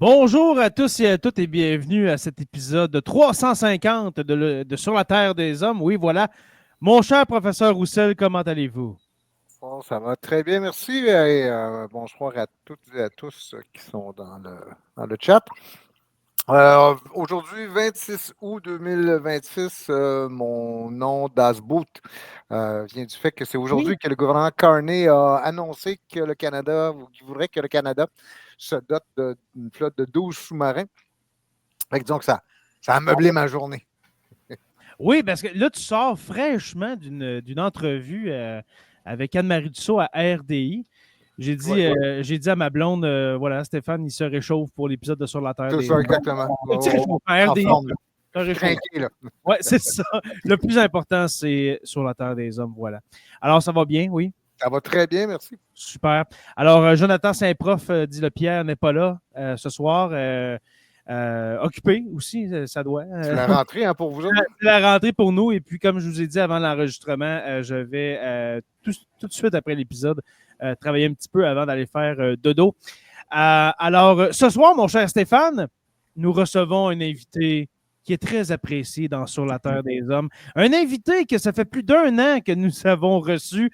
Bonjour à tous et à toutes et bienvenue à cet épisode 350 de Sur la Terre des Hommes. Oui, voilà. Mon cher professeur Roussel, comment allez-vous? Bon, ça va très bien, merci. Et bonsoir à toutes et à tous qui sont dans le chat. Aujourd'hui, 26 août 2026, mon nom d'Asboot vient du fait que c'est aujourd'hui Oui. que le gouvernement Carney a annoncé que le Canada, ou qu'il voudrait que le Canada se dote d'une flotte de 12 sous-marins. Fait que donc, ça a meublé ma journée. Oui, parce que là, tu sors fraîchement d'une entrevue avec Anne-Marie Dussault à RDI. J'ai dit à ma blonde, voilà, Stéphane, il se réchauffe pour l'épisode de Sur la Terre C'est des ça, Hommes. exactement. Un petit réchauffement à RDI. Ensemble, Un je suis réchauffement. craqué, là. Oui, c'est ça. Le plus important, c'est Sur la Terre des Hommes, voilà. Alors, ça va bien, oui? Ça va très bien, merci. Super. Alors, Jonathan Saint-Prof, dit le Pierre, n'est pas là ce soir. Occupé aussi, ça doit. C'est la rentrée pour vous autres? C'est la rentrée pour nous. Et puis, comme je vous ai dit avant l'enregistrement, je vais tout de suite après l'épisode travailler un petit peu avant d'aller faire dodo. Alors, ce soir, mon cher Stéphane, nous recevons un invité qui est très apprécié dans Sur la Terre des Hommes. Un invité que ça fait plus d'1 an que nous avons reçu.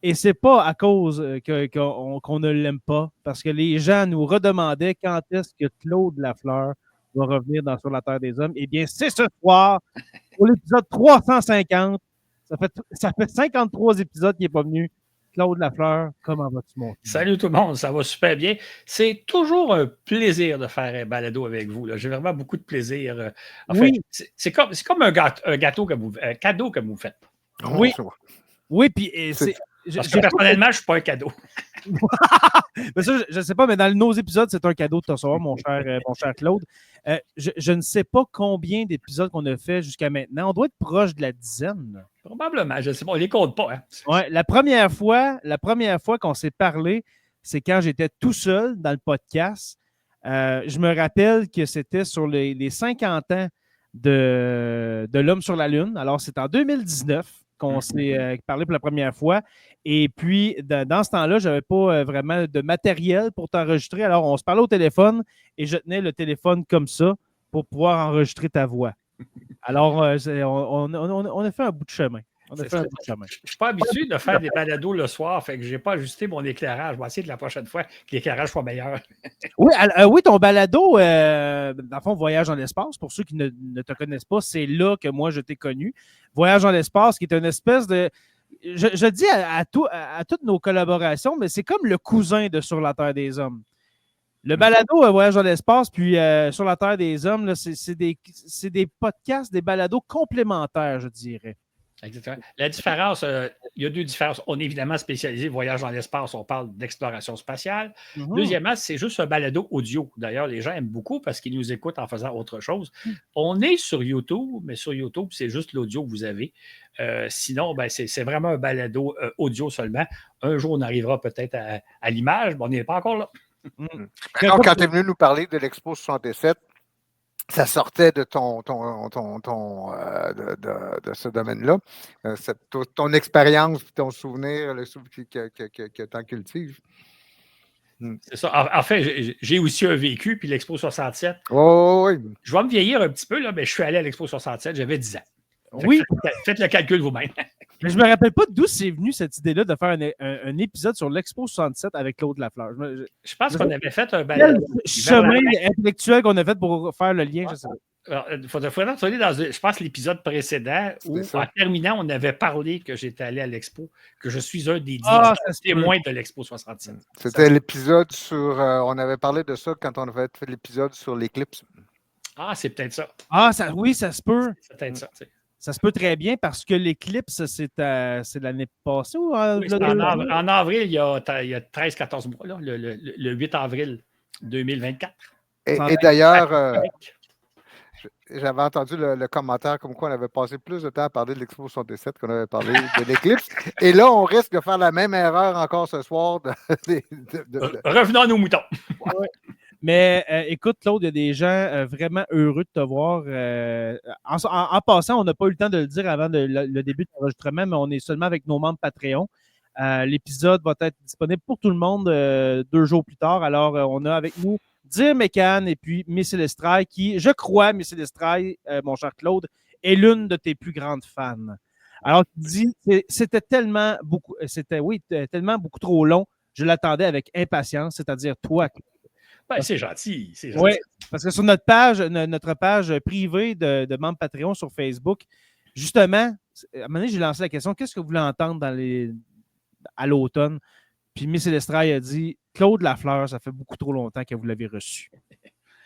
Et c'est pas à cause qu'on ne l'aime pas, parce que les gens nous redemandaient quand est-ce que Claude Lafleur va revenir dans Sur la Terre des Hommes. Eh bien, c'est ce soir, pour l'épisode 350. Ça fait 53 épisodes qu'il n'est pas venu. Claude Lafleur, comment vas-tu, mon fils? Salut tout le monde, ça va super bien. C'est toujours un plaisir de faire un balado avec vous. J'ai vraiment beaucoup de plaisir. Oui. C'est comme un cadeau que vous faites. Oui. Oui, puis parce que personnellement, je ne suis pas un cadeau. Mais ça, je ne sais pas, mais dans nos épisodes, c'est un cadeau de te recevoir, mon cher Claude. Je ne sais pas combien d'épisodes qu'on a fait jusqu'à maintenant. On doit être proche de la dizaine. Probablement, je ne sais pas, on ne les compte pas. Hein. Ouais, la première fois qu'on s'est parlé, c'est quand j'étais tout seul dans le podcast. Je me rappelle que c'était sur les 50 ans de l'Homme sur la Lune. Alors, c'est en 2019 qu'on s'est parlé pour la première fois. Et puis, dans ce temps-là, je n'avais pas vraiment de matériel pour t'enregistrer. Alors, on se parlait au téléphone et je tenais le téléphone comme ça pour pouvoir enregistrer ta voix. Alors, on a fait un bout de chemin. Je ne suis pas habitué de faire des balados le soir, fait que je n'ai pas ajusté mon éclairage. Je vais essayer de la prochaine fois que l'éclairage soit meilleur. Oui, ton balado, dans le fond, Voyage dans l'espace, pour ceux qui ne te connaissent pas, c'est là que moi, je t'ai connu. Voyage dans l'espace, qui est une espèce de... Je dis à toutes nos collaborations, mais c'est comme le cousin de Sur la Terre des Hommes. Le balado Voyage dans l'espace, puis Sur la Terre des Hommes, là, c'est des podcasts, des balados complémentaires, je dirais. Exactement. La différence, il y a deux différences. On est évidemment spécialisé voyage dans l'espace, on parle d'exploration spatiale. Deuxièmement, c'est juste un balado audio. D'ailleurs, les gens aiment beaucoup parce qu'ils nous écoutent en faisant autre chose. On est sur YouTube, mais sur YouTube, c'est juste l'audio que vous avez. Sinon, c'est vraiment un balado audio seulement. Un jour, on arrivera peut-être à l'image, mais on n'est pas encore là. Alors, quand tu es venu nous parler de l'Expo 67, ça sortait de de ce domaine-là, ton expérience, ton souvenir que tu en cultives. C'est ça. En fait, j'ai aussi un vécu, puis l'Expo 67. Oui. Je vais me vieillir un petit peu, là, mais je suis allé à l'Expo 67, j'avais 10 ans. Oui. Faites le calcul vous-même. Mais je me rappelle pas d'où c'est venu cette idée-là de faire un épisode sur l'Expo 67 avec Claude Lafleur. Je pense qu'on avait fait un balado. Chemin intellectuel qu'on a fait pour faire le lien, je sais pas. Il faudrait retourner dans, je pense, l'épisode précédent où, en terminant, on avait parlé que j'étais allé à l'Expo, que je suis un des 10 témoins de l'Expo 67. C'était l'épisode sur... on avait parlé de ça quand on avait fait l'épisode sur l'éclipse. Ah, c'est peut-être ça. Oui, ça se peut. C'est peut-être ça, tu sais. Ça se peut très bien parce que l'éclipse, c'est l'année passée ou en avril, il y a 13-14 mois, là, le 8 avril 2024. Et d'ailleurs, j'avais entendu le commentaire comme quoi on avait passé plus de temps à parler de l'Expo 67 qu'on avait parlé de l'éclipse. Et là, on risque de faire la même erreur encore ce soir. Revenons à nos moutons. Ouais. Mais écoute, Claude, il y a des gens vraiment heureux de te voir. En passant, on n'a pas eu le temps de le dire avant le début de l'enregistrement, mais on est seulement avec nos membres Patreon. L'épisode va être disponible pour tout le monde 2 jours plus tard. Alors, on a avec nous Dire Mécan et puis Missile Estraille, qui, je crois, Missile Estraille, mon cher Claude, est l'une de tes plus grandes fans. Alors, tu dis, c'était tellement beaucoup trop long, je l'attendais avec impatience, c'est-à-dire toi. Ben, c'est gentil. Oui, parce que sur notre page privée de membres Patreon sur Facebook, justement, à un moment donné, j'ai lancé la question, qu'est-ce que vous voulez entendre à l'automne? Puis Missile Estraille a dit, Claude Lafleur, ça fait beaucoup trop longtemps que vous l'avez reçu.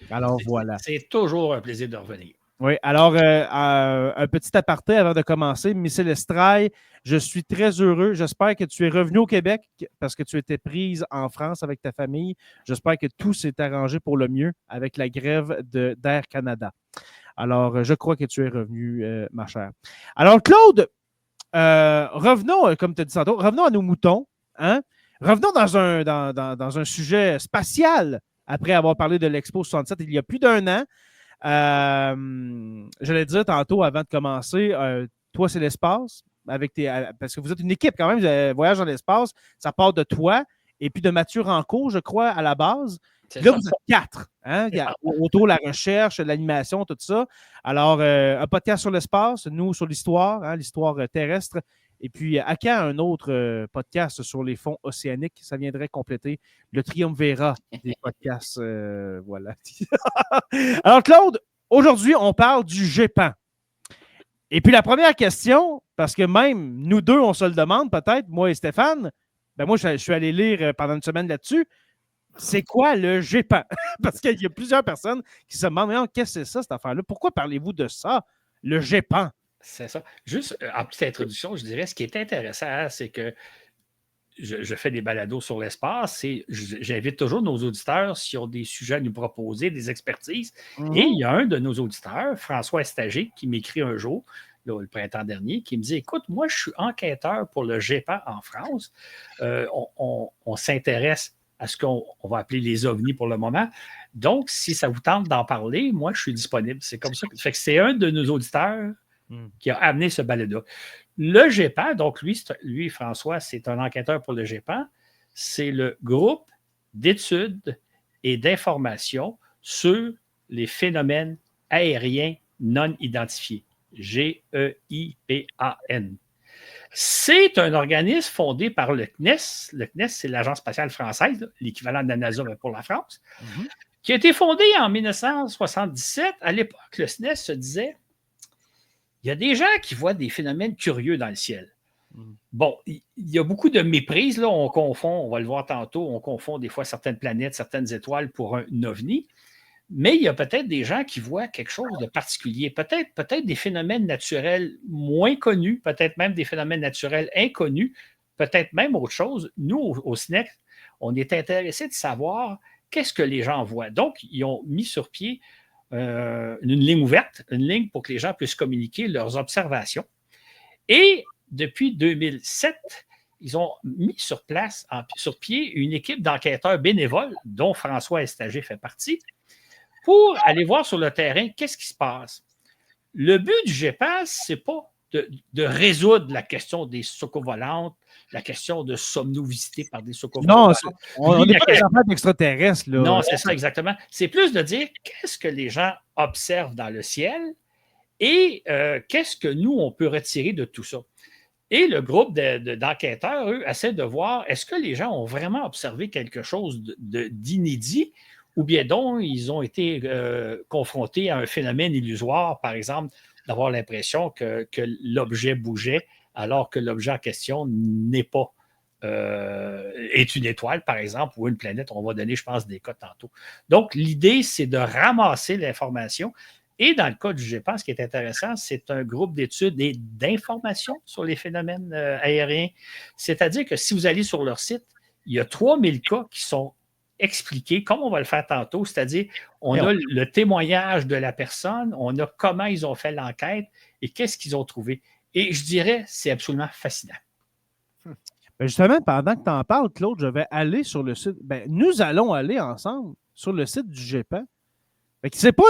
Alors voilà. C'est toujours un plaisir de revenir. Oui, alors un petit aparté avant de commencer. Missile Estraille, je suis très heureux. J'espère que tu es revenu au Québec parce que tu étais prise en France avec ta famille. J'espère que tout s'est arrangé pour le mieux avec la grève d'Air Canada. Alors, je crois que tu es revenu, ma chère. Alors, Claude, revenons, comme tu as dit tantôt, revenons à nos moutons. Hein? Revenons dans un sujet spatial après avoir parlé de l'Expo 67 il y a plus d'1 an. J'allais dire tantôt avant de commencer, toi, c'est l'espace, parce que vous êtes une équipe quand même, voyage dans l'espace, ça part de toi et puis de Mathieu Rancourt, je crois, à la base. Là, vous êtes 4. Hein? Il y a autour la recherche, l'animation, tout ça. Alors, un podcast sur l'espace, nous sur l'histoire, hein, l'histoire terrestre. Et puis, à quand un autre podcast sur les fonds océaniques? Ça viendrait compléter le triumvirat des podcasts. Voilà. Alors, Claude, aujourd'hui, on parle du GEPAN. Et puis, la première question, parce que même nous deux, on se le demande peut-être, moi et Stéphane, ben moi, je suis allé lire pendant une semaine là-dessus. C'est quoi le GEPAN? Parce qu'il y a plusieurs personnes qui se demandent, qu'est-ce que c'est ça, cette affaire-là? Pourquoi parlez-vous de ça, le GEPAN? C'est ça. Juste en petite introduction, je dirais, ce qui est intéressant, c'est que je fais des balados sur l'espace et j'invite toujours nos auditeurs s'ils ont des sujets à nous proposer, des expertises. Et il y a un de nos auditeurs, François Estagé, qui m'écrit un jour, le printemps dernier, qui me dit, écoute, moi, je suis enquêteur pour le GEPAN en France. On s'intéresse à ce qu'on va appeler les ovnis pour le moment. Donc, si ça vous tente d'en parler, moi, je suis disponible. C'est comme ça. Fait que c'est un de nos auditeurs qui a amené ce balado. Le GEPAN, donc lui, François, c'est un enquêteur pour le GEPAN. C'est le groupe d'études et d'informations sur les phénomènes aériens non identifiés. GEIPAN. C'est un organisme fondé par le CNES. Le CNES, c'est l'Agence spatiale française, l'équivalent de la NASA pour la France, qui a été fondé en 1977. À l'époque, le CNES se disait, il y a des gens qui voient des phénomènes curieux dans le ciel. Bon, il y a beaucoup de méprise, là, on confond, on va le voir tantôt, on confond des fois certaines planètes, certaines étoiles pour un ovni, mais il y a peut-être des gens qui voient quelque chose de particulier, peut-être des phénomènes naturels moins connus, peut-être même des phénomènes naturels inconnus, peut-être même autre chose. Nous, au SNEC, on est intéressés de savoir qu'est-ce que les gens voient. Donc, ils ont mis sur pied une ligne ouverte, une ligne pour que les gens puissent communiquer leurs observations. Et depuis 2007, ils ont mis sur pied une équipe d'enquêteurs bénévoles, dont François Estagé fait partie, pour aller voir sur le terrain qu'est-ce qui se passe. Le but du GEPAN, ce n'est pas de résoudre la question des soucoupes volantes, la question de sommes-nous visités par des soucoupes volantes. Non, on n'est pas des enfants d'extraterrestres. Non, c'est ça, exactement. C'est plus de dire qu'est-ce que les gens observent dans le ciel et qu'est-ce que nous, on peut retirer de tout ça. Et le groupe d'enquêteurs, eux, essaient de voir est-ce que les gens ont vraiment observé quelque chose d'inédit ou bien donc ils ont été confrontés à un phénomène illusoire, par exemple, d'avoir l'impression que l'objet bougeait alors que l'objet en question n'est pas est une étoile, par exemple, ou une planète. On va donner, je pense, des cas tantôt. Donc, l'idée, c'est de ramasser l'information. Et dans le cas du GEPAN, ce qui est intéressant, c'est un groupe d'études et d'informations sur les phénomènes aériens. C'est-à-dire que si vous allez sur leur site, il y a 3000 cas qui sont expliqués, comme on va le faire tantôt, c'est-à-dire on a le témoignage de la personne, on a comment ils ont fait l'enquête et qu'est-ce qu'ils ont trouvé. Et je dirais, c'est absolument fascinant. Ben justement, pendant que tu en parles, Claude, je vais aller sur le site. Ben, nous allons aller ensemble sur le site du GEPAN. C'est pas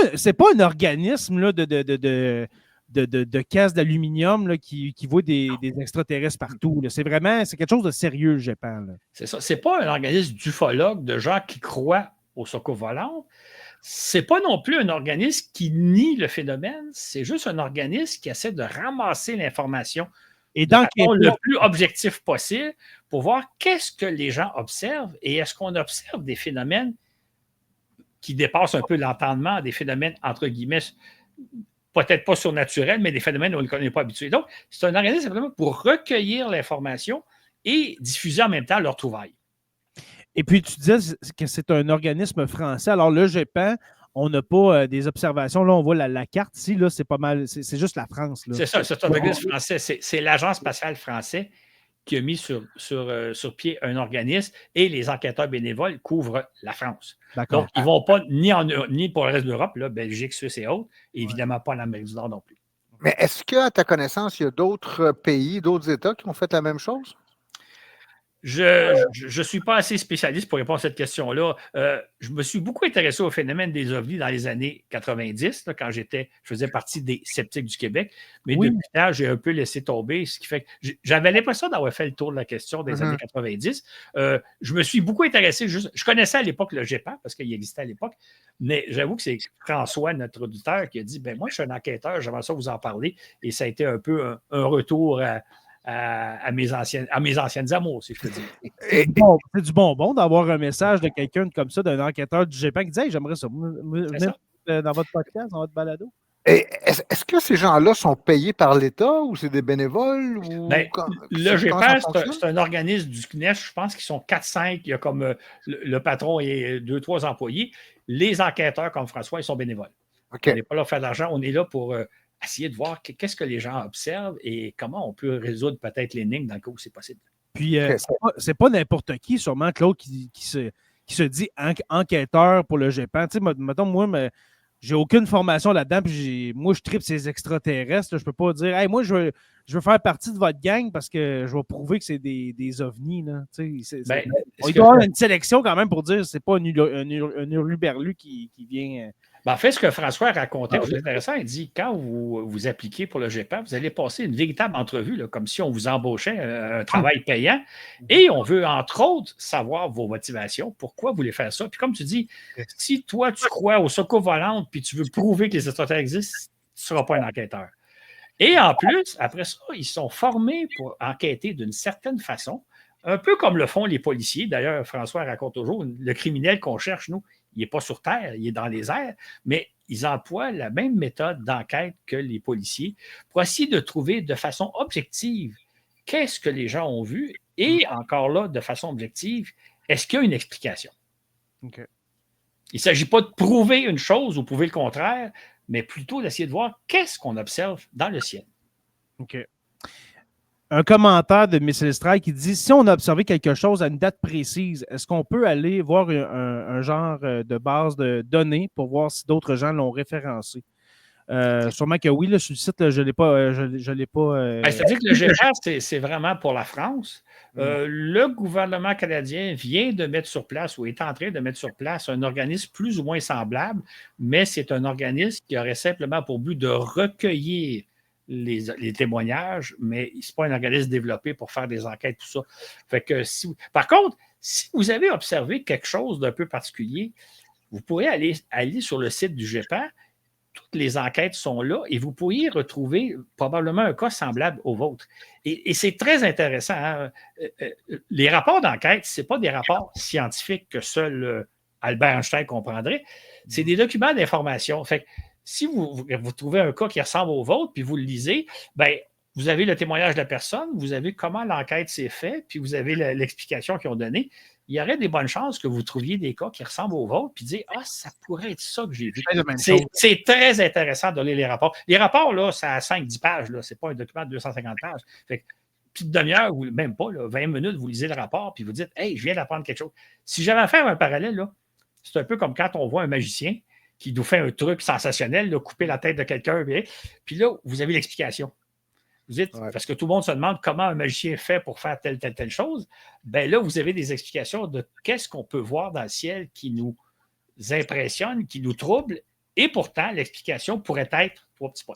un organisme là, de casse d'aluminium qui voit des extraterrestres partout. C'est quelque chose de sérieux, le GEPAN. C'est ça. C'est pas un organisme d'ufologues, de gens qui croient aux soucoupes volantes, ce n'est pas non plus un organisme qui nie le phénomène, c'est juste un organisme qui essaie de ramasser l'information et de façon le plus objectif possible pour voir qu'est-ce que les gens observent et est-ce qu'on observe des phénomènes qui dépassent un peu l'entendement, des phénomènes, entre guillemets, peut-être pas surnaturels, mais des phénomènes où on n'est pas habitué. Donc, c'est un organisme simplement pour recueillir l'information et diffuser en même temps leurs trouvailles. Et puis, tu disais que c'est un organisme français. Alors, le GEPAN, on n'a pas des observations. Là, on voit la carte ici, là, c'est pas mal. C'est juste la France. C'est ça, c'est un organisme français. C'est l'Agence spatiale française qui a mis sur pied un organisme et les enquêteurs bénévoles couvrent la France. Donc, ils ne vont pas ni pour le reste de l'Europe, là, Belgique, Suisse et autres, et évidemment pas en Amérique du Nord non plus. Mais est-ce qu'à ta connaissance, il y a d'autres pays, d'autres États qui ont fait la même chose? Je ne suis pas assez spécialiste pour répondre à cette question-là. Je me suis beaucoup intéressé au phénomène des ovnis dans les années 90, là, quand je faisais partie des sceptiques du Québec. Mais depuis là, j'ai un peu laissé tomber, ce qui fait que j'avais l'impression d'avoir fait le tour de la question des années 90. Je me suis beaucoup intéressé. Je connaissais à l'époque le GEPAN, parce qu'il existait à l'époque, mais j'avoue que c'est François, notre auditeur, qui a dit moi, je suis un enquêteur, j'aimerais ça vous en parler. Et ça a été un peu un retour à mes anciennes amours, si je peux dire. C'est du bonbon d'avoir un message de quelqu'un comme ça, d'un enquêteur du GEPAN qui dit hey, j'aimerais ça venir dans votre podcast, dans votre balado. Est-ce que ces gens-là sont payés par l'État ou c'est des bénévoles? Le GEPAN, c'est un organisme du CNES, je pense qu'ils sont 4-5. Il y a comme le patron et 2-3 employés. Les enquêteurs, comme François, ils sont bénévoles. Okay. On n'est pas là pour faire de l'argent, on est là pour essayer de voir qu'est-ce que les gens observent et comment on peut résoudre peut-être l'énigme dans le cas où c'est possible. Puis, c'est pas n'importe qui, sûrement, Claude, qui se dit enquêteur pour le GEPAN. Tu sais, mettons, moi, j'ai aucune formation là-dedans, puis moi, je tripe ces extraterrestres. Là, je peux pas dire, hey, moi, je veux faire partie de votre gang parce que je vais prouver que c'est des ovnis. Là. Tu sais, il doit y avoir une sélection quand même pour dire que c'est pas un hurluberlu qui vient... En fait, ce que François racontait, c'est intéressant. Il dit quand vous appliquez pour le GEPAN, vous allez passer une véritable entrevue, là, comme si on vous embauchait un travail payant. Et on veut, entre autres, savoir vos motivations, pourquoi vous voulez faire ça. Puis comme tu dis, si toi, tu crois aux soucoupes volantes puis tu veux prouver que les extraterrestres existent, tu ne seras pas un enquêteur. Et en plus, après ça, ils sont formés pour enquêter d'une certaine façon, un peu comme le font les policiers. D'ailleurs, François raconte toujours, le criminel qu'on cherche, nous, il n'est pas sur Terre, il est dans les airs, mais ils emploient la même méthode d'enquête que les policiers pour essayer de trouver de façon objective qu'est-ce que les gens ont vu et encore là, de façon objective, est-ce qu'il y a une explication? Okay. Il ne s'agit pas de prouver une chose ou prouver le contraire, mais plutôt d'essayer de voir qu'est-ce qu'on observe dans le ciel. OK. Un commentaire de Missile Strike qui dit si on a observé quelque chose à une date précise, est-ce qu'on peut aller voir un genre de base de données pour voir si d'autres gens l'ont référencé? Sûrement que oui, là, sur le site, là, je ne l'ai pas. C'est-à-dire que le GEPAN, c'est vraiment pour la France. Le gouvernement canadien vient de mettre sur place ou est en train de mettre sur place un organisme plus ou moins semblable, mais c'est un organisme qui aurait simplement pour but de recueillir les témoignages, mais ce n'est pas un organisme développé pour faire des enquêtes, tout ça. Fait que par contre, si vous avez observé quelque chose d'un peu particulier, vous pourrez aller sur le site du GEPAN. Toutes les enquêtes sont là et vous pourriez retrouver probablement un cas semblable au vôtre. Et c'est très intéressant. Hein? Les rapports d'enquête, ce n'est pas des rapports scientifiques que seul Albert Einstein comprendrait. C'est des documents d'information. Fait que, si vous trouvez un cas qui ressemble au vôtre, puis vous le lisez, bien, vous avez le témoignage de la personne, vous avez comment l'enquête s'est faite, puis vous avez l'explication qu'ils ont donnée. Il y aurait des bonnes chances que vous trouviez des cas qui ressemblent au vôtre, puis dire « Ah, ça pourrait être ça que j'ai vu. » C'est très intéressant de lire les rapports. Les rapports, là, ça a 5-10 pages. Ce n'est pas un document de 250 pages. Fait que, petite demi-heure, ou même pas, là, 20 minutes, vous lisez le rapport, puis vous dites « Hey, je viens d'apprendre quelque chose. » Si j'avais à faire un parallèle, là, c'est un peu comme quand on voit un magicien qui nous fait un truc sensationnel, là, couper la tête de quelqu'un, puis là, vous avez l'explication. Vous dites, parce que tout le monde se demande comment un magicien fait pour faire telle chose. Bien là, vous avez des explications de qu'est-ce qu'on peut voir dans le ciel qui nous impressionne, qui nous trouble, et pourtant, l'explication pourrait être 3 petits points.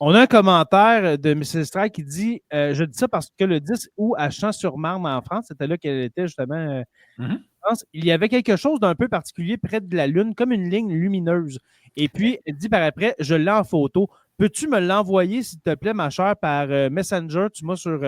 On a un commentaire de Mrs. Strike qui dit je dis ça parce que le 10 août à Champs-sur-Marne en France, c'était là qu'elle était justement. En France, il y avait quelque chose d'un peu particulier près de la Lune, comme une ligne lumineuse. Et puis, elle dit par après je l'ai en photo. Peux-tu me l'envoyer, s'il te plaît, ma chère, par Messenger? Tu m'as sur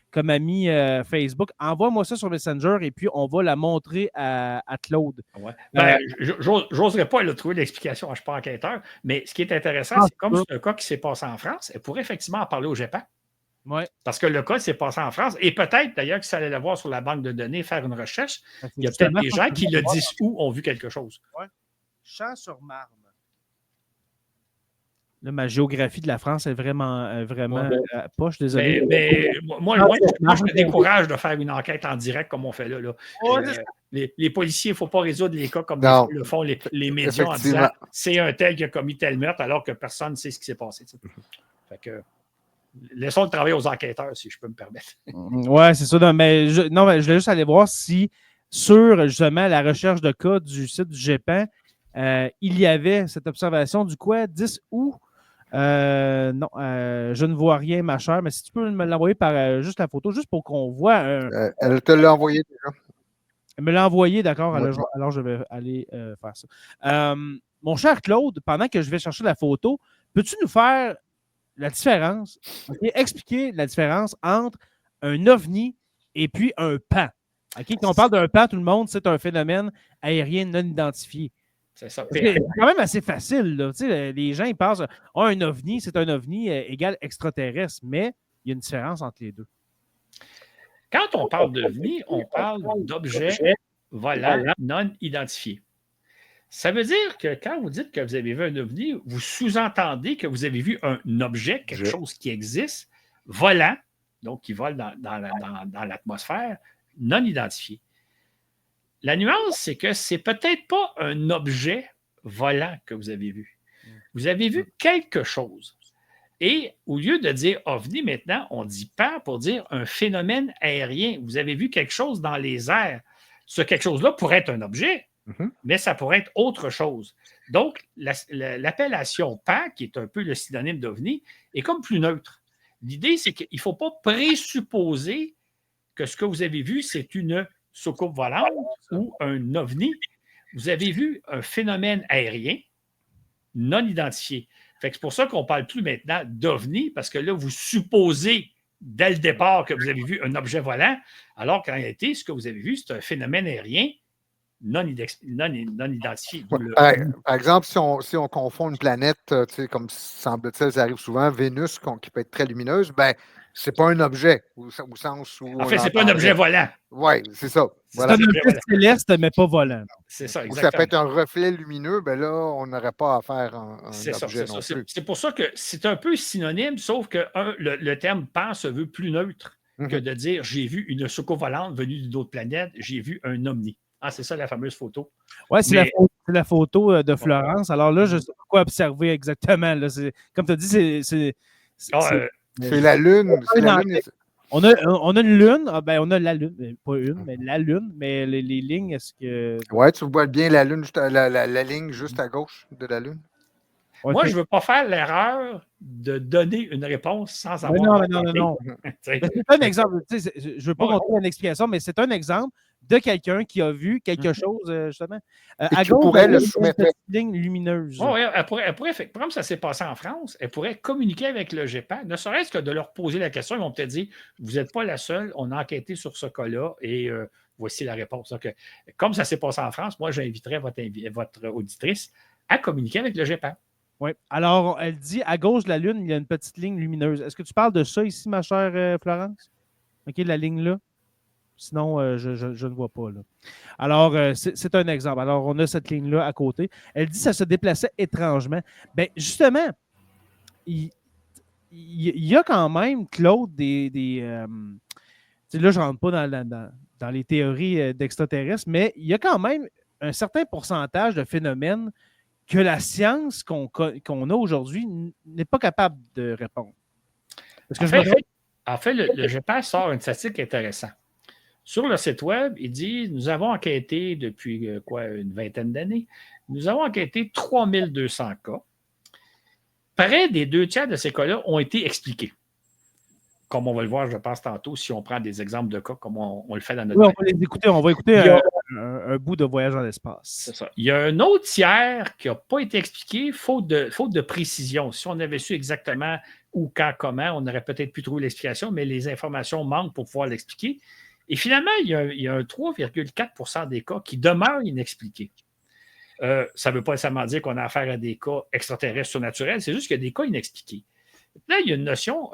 comme ami Facebook. Envoie-moi ça sur Messenger et puis on va la montrer à Claude. Ouais. J'oserais pas trouver l'explication, je ne suis pas enquêteur, mais ce qui est intéressant, c'est comme c'est un cas qui s'est passé en France, elle pourrait effectivement en parler au GEPAN. Ouais. Parce que le cas s'est passé en France, et peut-être d'ailleurs que ça allait le voir sur la banque de données, faire une recherche. Il y a peut-être des gens qui le 10 août ont vu quelque chose. Ouais. Champs-sur-Marne. Là, ma géographie de la France est vraiment poche, désolé. Mais moi, je me décourage de faire une enquête en direct comme on fait là. Les policiers, il ne faut pas résoudre les cas comme le font les médias en disant c'est un tel qui a commis tel meurtre alors que personne ne sait ce qui s'est passé. Fait que, laissons le travail aux enquêteurs, si je peux me permettre. Oui, c'est ça. Mais je voulais juste aller voir si sur justement la recherche de cas du site du GEPAN, il y avait cette observation du quoi 10 août. Non, je ne vois rien, ma chère, mais si tu peux me l'envoyer par juste la photo, juste pour qu'on voit. Elle te l'a envoyé déjà. Elle me l'a envoyé, d'accord. Ouais. Alors, je vais aller faire ça. Mon cher Claude, pendant que je vais chercher la photo, peux-tu nous faire la différence, expliquer la différence entre un ovni et puis un pan? Quand on parle d'un pan, tout le monde, c'est un phénomène aérien non identifié. C'est ça. C'est quand même assez facile. Là. Les gens ils pensent un ovni, c'est un ovni égal extraterrestre, mais il y a une différence entre les deux. Quand on parle d'ovni, on parle d'objets volants non identifiés. Ça veut dire que quand vous dites que vous avez vu un ovni, vous sous-entendez que vous avez vu un objet, quelque chose qui existe, volant, donc qui vole dans l'atmosphère, non identifié. La nuance, c'est que ce n'est peut-être pas un objet volant que vous avez vu. Vous avez vu quelque chose. Et au lieu de dire ovni, maintenant, on dit pan pour dire un phénomène aérien. Vous avez vu quelque chose dans les airs. Ce quelque chose-là pourrait être un objet, mais ça pourrait être autre chose. Donc, l'appellation pan, qui est un peu le synonyme d'ovni, est comme plus neutre. L'idée, c'est qu'il ne faut pas présupposer que ce que vous avez vu, c'est une soucoupe volante ou un ovni. Vous avez vu un phénomène aérien non identifié. Fait que c'est pour ça qu'on ne parle plus maintenant d'ovni, parce que là, vous supposez dès le départ que vous avez vu un objet volant, alors qu'en réalité, ce que vous avez vu, c'est un phénomène aérien non identifié. Par exemple, si on confond une planète, comme semble-t-il, ça arrive souvent, Vénus, qui peut être très lumineuse, ben c'est pas un objet, au sens où. En fait, c'est pas un objet volant. Oui, c'est ça. C'est un objet céleste, mais pas volant. C'est ça, exactement. Ou ça peut être un reflet lumineux, ben là, on n'aurait pas à faire un objet non plus. C'est pour ça que c'est un peu synonyme, sauf que le terme pan se veut plus neutre que de dire j'ai vu une soucoupe volante venue d'une autre planète, j'ai vu un ovni. Ah, c'est ça la fameuse photo. Oui, c'est la photo de Florence. Alors là, je ne sais pas quoi observer exactement. Là. Comme tu as dit, c'est la Lune. On a une Lune. Ah, ben, on a la Lune. Pas une, mais la Lune. Mais les lignes, est-ce que. Oui, tu vois bien la Lune, la ligne juste à gauche de la Lune. Ouais, moi, je ne veux pas faire l'erreur de donner une réponse sans avoir. Non. C'est un exemple. Je ne veux pas montrer une explication, mais c'est un exemple de quelqu'un qui a vu quelque chose, justement. À gauche, pourrait le soumettre. Une ligne lumineuse. Oui, elle pourrait, comme ça s'est passé en France, elle pourrait communiquer avec le GEPAN, ne serait-ce que de leur poser la question. Ils vont peut-être dire vous n'êtes pas la seule, on a enquêté sur ce cas-là et voici la réponse. Donc, comme ça s'est passé en France, moi, j'inviterais votre auditrice à communiquer avec le GEPAN. Oui. Alors, elle dit à gauche de la Lune, il y a une petite ligne lumineuse. Est-ce que tu parles de ça ici, ma chère Florence? OK, la ligne là. Sinon, je ne vois pas. Là. Alors, c'est un exemple. Alors, on a cette ligne-là à côté. Elle dit que ça se déplaçait étrangement. Bien, justement, il y a quand même, Claude, là, je ne rentre pas dans les théories d'extraterrestres, mais il y a quand même un certain pourcentage de phénomènes que la science qu'on a aujourd'hui n'est pas capable de répondre. En fait, le GEPAN sort une statistique intéressante. Sur le site web, il dit nous avons enquêté depuis une vingtaine d'années. Nous avons enquêté 3200 cas. près des 2/3 de ces cas-là ont été expliqués. Comme on va le voir, je pense, tantôt, si on prend des exemples de cas, comme on le fait dans notre... Oui, on va les écouter. On va écouter un bout de voyage dans l'espace. C'est ça. Il y a un autre tiers qui n'a pas été expliqué, faute de précision. Si on avait su exactement où, quand, comment, on aurait peut-être pu trouver l'explication, mais les informations manquent pour pouvoir l'expliquer. Et finalement, il y a un 3,4 % des cas qui demeurent inexpliqués. Ça ne veut pas nécessairement dire qu'on a affaire à des cas extraterrestres surnaturels, c'est juste qu'il y a des cas inexpliqués. Là, il y a une notion...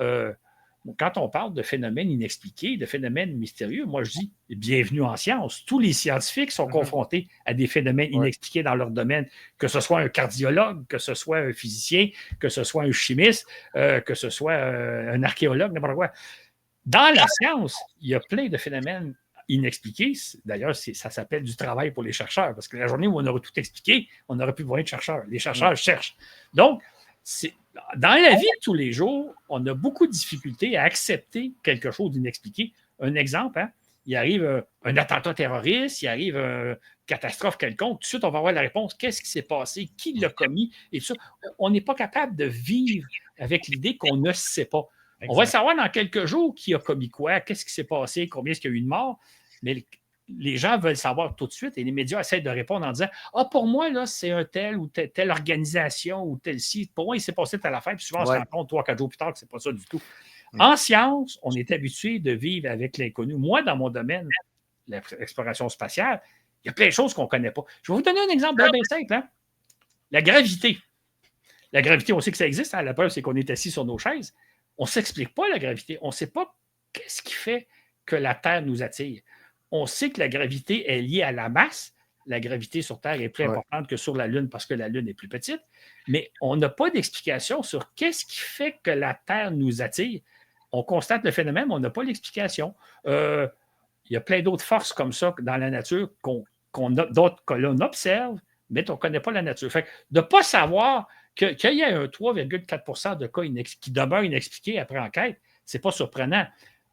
quand on parle de phénomènes inexpliqués, de phénomènes mystérieux, moi je dis bienvenue en science. Tous les scientifiques sont confrontés à des phénomènes inexpliqués dans leur domaine, que ce soit un cardiologue, que ce soit un physicien, que ce soit un chimiste, que ce soit un archéologue, n'importe quoi. Dans la science, il y a plein de phénomènes inexpliqués. D'ailleurs, ça s'appelle du travail pour les chercheurs, parce que la journée où on aurait tout expliqué, on n'aurait plus besoin de chercheurs. Les chercheurs cherchent. Donc, dans la vie de tous les jours, on a beaucoup de difficultés à accepter quelque chose d'inexpliqué. Un exemple, il arrive un attentat terroriste, il arrive une catastrophe quelconque, tout de suite, on va avoir la réponse. Qu'est-ce qui s'est passé? Qui l'a commis? Et tout ça. On n'est pas capable de vivre avec l'idée qu'on ne sait pas. Exact. On va savoir dans quelques jours qui a commis quoi, qu'est-ce qui s'est passé, combien est-ce qu'il y a eu de morts, mais les gens veulent savoir tout de suite et les médias essaient de répondre en disant « Ah, pour moi, là, c'est un tel ou telle organisation ou tel site. Pour moi, il s'est passé telle affaire. » Puis souvent, on se rend compte 3-4 jours plus tard que ce n'est pas ça du tout. En science, on est habitué de vivre avec l'inconnu. Moi, dans mon domaine, l'exploration spatiale, il y a plein de choses qu'on ne connaît pas. Je vais vous donner un exemple bien simple. La gravité. La gravité, on sait que ça existe. La preuve, c'est qu'on est assis sur nos chaises. On ne s'explique pas la gravité. On ne sait pas qu'est-ce qui fait que la Terre nous attire. On sait que la gravité est liée à la masse. La gravité sur Terre est plus importante que sur la Lune parce que la Lune est plus petite. Mais on n'a pas d'explication sur qu'est-ce qui fait que la Terre nous attire. On constate le phénomène, mais on n'a pas l'explication. Il y a plein d'autres forces comme ça dans la nature d'autres que l'on observe, mais on ne connaît pas la nature. Fait que de ne pas savoir qu'il y a un 3,4 % de cas qui demeurent inexpliqués après enquête, ce n'est pas surprenant.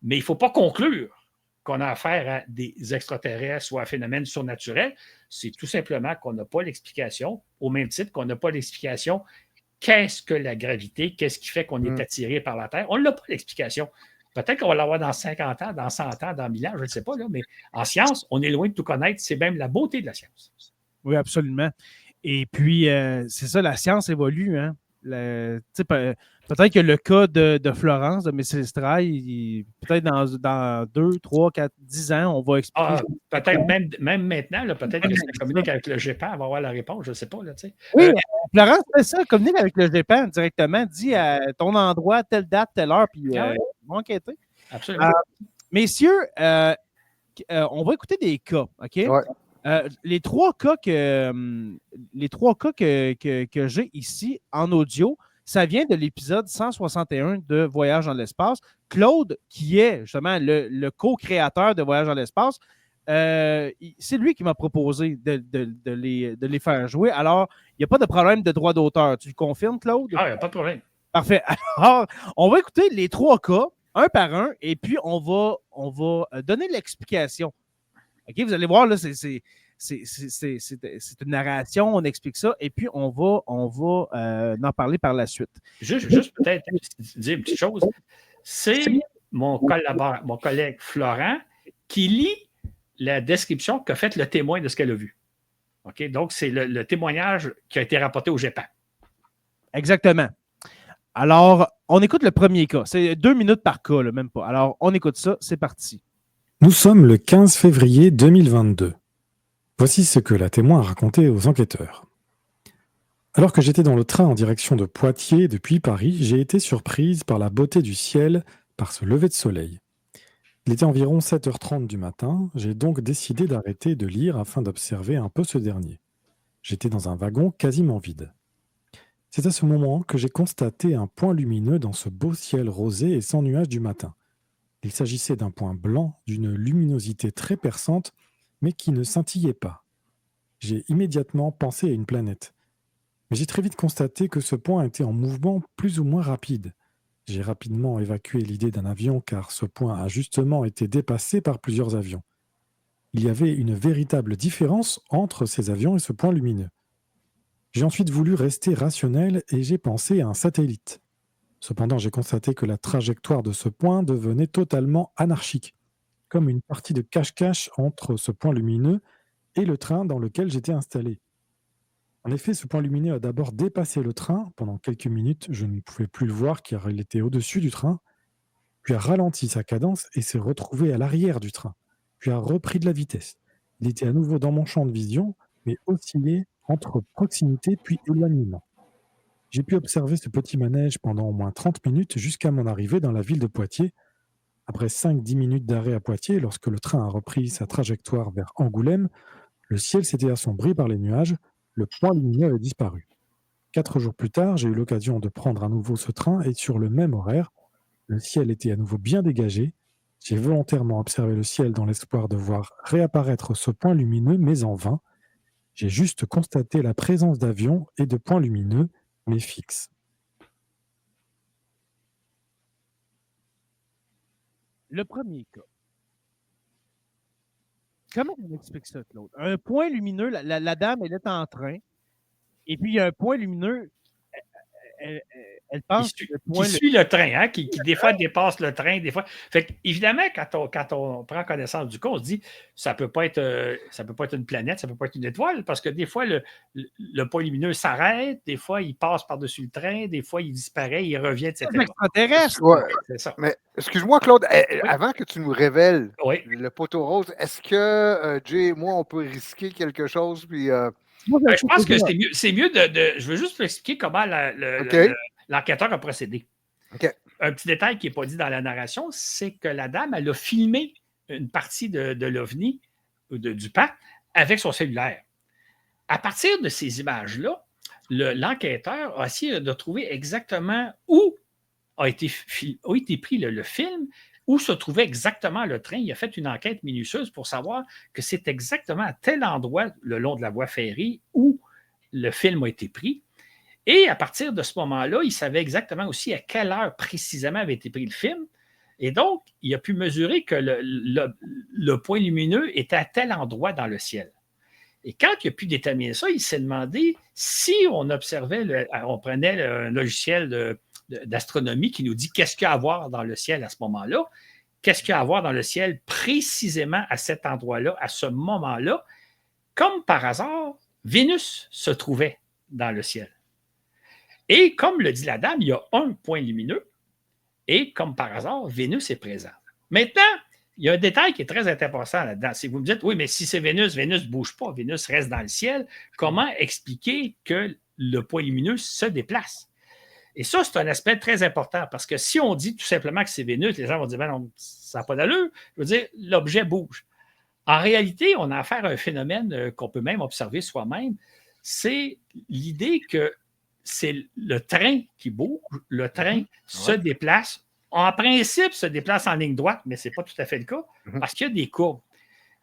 Mais il ne faut pas conclure qu'on a affaire à des extraterrestres ou à un phénomène surnaturel. C'est tout simplement qu'on n'a pas l'explication, au même titre qu'on n'a pas l'explication qu'est-ce que la gravité, qu'est-ce qui fait qu'on est attiré par la Terre. On n'a pas l'explication. Peut-être qu'on va l'avoir dans 50 ans, dans 100 ans, dans 1000 ans, je ne sais pas, là, mais en science, on est loin de tout connaître. C'est même la beauté de la science. Oui, absolument. Et puis, c'est ça, la science évolue. Hein? Peut-être que le cas de Florence, de Messier-Straille, peut-être dans 2, 3, 4, 10 ans, on va expliquer. Peut-être même maintenant, là, peut-être que ça communique avec le GEPAN, on va avoir la réponse, je ne sais pas. Là, oui, Florence fait ça, communique avec le GEPAN directement, dit à ton endroit, telle date, telle heure, puis ils vont enquêter. Absolument. Messieurs, on va écouter des cas, OK? Ouais. Les trois cas que j'ai ici en audio, ça vient de l'épisode 161 de Voyage dans l'espace. Claude, qui est justement le co-créateur de Voyage dans l'espace, c'est lui qui m'a proposé de les faire jouer. Alors, il n'y a pas de problème de droit d'auteur. Tu le confirmes, Claude? Ah, il n'y a pas de problème. Parfait. Alors, on va écouter les trois cas, un par un, et puis on va donner l'explication. OK, vous allez voir, là, c'est une narration, on explique ça, et puis on va en parler par la suite. Juste peut-être dire une petite chose. C'est mon collègue Florent qui lit la description qu'a faite le témoin de ce qu'elle a vu. OK? Donc, c'est le témoignage qui a été rapporté au GEPAN. Exactement. Alors, on écoute le premier cas. C'est 2 minutes par cas, là, même pas. Alors, on écoute ça, c'est parti. Nous sommes le 15 février 2022. Voici ce que la témoin a raconté aux enquêteurs. Alors que j'étais dans le train en direction de Poitiers depuis Paris, j'ai été surprise par la beauté du ciel, par ce lever de soleil. Il était environ 7h30 du matin, j'ai donc décidé d'arrêter de lire afin d'observer un peu ce dernier. J'étais dans un wagon quasiment vide. C'est à ce moment que j'ai constaté un point lumineux dans ce beau ciel rosé et sans nuages du matin. Il s'agissait d'un point blanc d'une luminosité très perçante, mais qui ne scintillait pas. J'ai immédiatement pensé à une planète. Mais j'ai très vite constaté que ce point était en mouvement plus ou moins rapide. J'ai rapidement évacué l'idée d'un avion car ce point a justement été dépassé par plusieurs avions. Il y avait une véritable différence entre ces avions et ce point lumineux. J'ai ensuite voulu rester rationnel et j'ai pensé à un satellite. Cependant, j'ai constaté que la trajectoire de ce point devenait totalement anarchique, comme une partie de cache-cache entre ce point lumineux et le train dans lequel j'étais installé. En effet, ce point lumineux a d'abord dépassé le train. Pendant quelques minutes, je ne pouvais plus le voir car il était au-dessus du train, puis a ralenti sa cadence et s'est retrouvé à l'arrière du train, puis a repris de la vitesse. Il était à nouveau dans mon champ de vision, mais oscillait entre proximité puis éloignement. J'ai pu observer ce petit manège pendant au moins 30 minutes jusqu'à mon arrivée dans la ville de Poitiers. Après 5-10 minutes d'arrêt à Poitiers, lorsque le train a repris sa trajectoire vers Angoulême, le ciel s'était assombri par les nuages, le point lumineux avait disparu. 4 jours plus tard, j'ai eu l'occasion de prendre à nouveau ce train et sur le même horaire, le ciel était à nouveau bien dégagé. J'ai volontairement observé le ciel dans l'espoir de voir réapparaître ce point lumineux, mais en vain. J'ai juste constaté la présence d'avions et de points lumineux, mais fixes. Le premier cas. Comment on explique ça, Claude? Un point lumineux, la dame, elle est en train, et puis il y a un point lumineux, elle pense que le point... Qui suit le train, hein, qui des fois dépasse le train, des fois. Fait que, évidemment, quand on prend connaissance du cas, on se dit ça peut pas être une planète, ça peut pas être une étoile, parce que des fois, le point lumineux s'arrête, des fois, il passe par-dessus le train, des fois, il disparaît, il revient, etc. C'est extraterrestre! Ouais. C'est ça. Mais excuse-moi, Claude, avant que tu nous révèles Oui. le poteau rose, est-ce que Jay et moi, on peut risquer quelque chose? Puis, Je pense que c'est mieux de. Je veux juste vous expliquer comment l'enquêteur a procédé. OK. Un petit détail qui n'est pas dit dans la narration, c'est que la dame, elle a filmé une partie de l'OVNI, du PAC, avec son cellulaire. À partir de ces images-là, l'enquêteur a essayé de trouver exactement où a été pris le film, où se trouvait exactement le train. Il a fait une enquête minutieuse pour savoir que c'est exactement à tel endroit, le long de la voie ferrée, où le film a été pris. Et à partir de ce moment-là, il savait exactement aussi à quelle heure précisément avait été pris le film. Et donc, il a pu mesurer que le point lumineux était à tel endroit dans le ciel. Et quand il a pu déterminer ça, il s'est demandé si on observait, on prenait un logiciel d'astronomie qui nous dit qu'est-ce qu'il y a à voir dans le ciel à ce moment-là, qu'est-ce qu'il y a à voir dans le ciel précisément à cet endroit-là, à ce moment-là. Comme par hasard, Vénus se trouvait dans le ciel. Et comme le dit la dame, il y a un point lumineux et comme par hasard, Vénus est présente. Maintenant, il y a un détail qui est très intéressant là-dedans. Si vous me dites, oui, mais si c'est Vénus, Vénus ne bouge pas, Vénus reste dans le ciel, comment expliquer que le point lumineux se déplace? Et ça, c'est un aspect très important parce que si on dit tout simplement que c'est Vénus, les gens vont dire, ben non, ça n'a pas d'allure. Je veux dire, l'objet bouge. En réalité, on a affaire à un phénomène qu'on peut même observer soi-même. C'est l'idée que c'est le train qui bouge, le train se déplace. En principe, se déplace en ligne droite, mais ce n'est pas tout à fait le cas parce qu'il y a des courbes.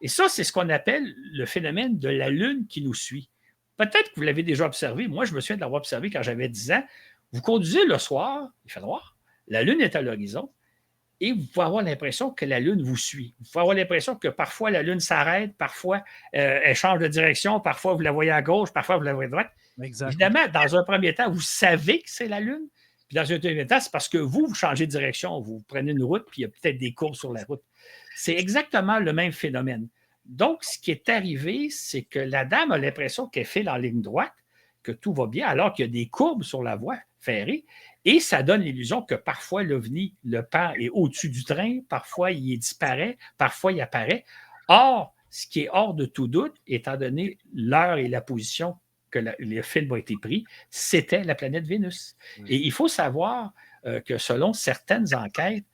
Et ça, c'est ce qu'on appelle le phénomène de la Lune qui nous suit. Peut-être que vous l'avez déjà observé. Moi, je me souviens de l'avoir observé quand j'avais 10 ans. Vous conduisez le soir, il fait noir, la Lune est à l'horizon et vous pouvez avoir l'impression que la Lune vous suit. Vous pouvez avoir l'impression que parfois la Lune s'arrête, parfois elle change de direction, parfois vous la voyez à gauche, parfois vous la voyez à droite. Exactement. Évidemment, dans un premier temps, vous savez que c'est la Lune. Puis dans un deuxième temps, c'est parce que vous changez de direction, vous prenez une route, puis il y a peut-être des courbes sur la route. C'est exactement le même phénomène. Donc, ce qui est arrivé, c'est que la dame a l'impression qu'elle file en ligne droite, que tout va bien, alors qu'il y a des courbes sur la voie ferrée, et ça donne l'illusion que parfois l'OVNI, le pan est au-dessus du train, parfois il disparaît, parfois il apparaît. Or, ce qui est hors de tout doute, étant donné l'heure et la position que le film a été pris, c'était la planète Vénus. Et il faut savoir que selon certaines enquêtes,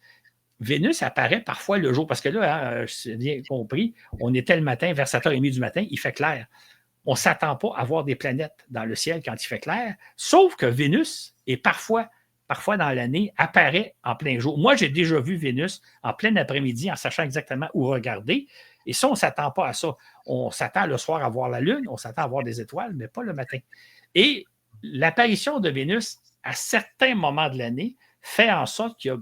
Vénus apparaît parfois le jour, parce que là, j'ai bien compris, on était le matin, vers 7h30 du matin, il fait clair. On ne s'attend pas à voir des planètes dans le ciel quand il fait clair, sauf que Vénus est parfois dans l'année, apparaît en plein jour. Moi, j'ai déjà vu Vénus en plein après-midi en sachant exactement où regarder. Et ça, on ne s'attend pas à ça. On s'attend le soir à voir la Lune, on s'attend à voir des étoiles, mais pas le matin. Et l'apparition de Vénus, à certains moments de l'année, fait en sorte qu'il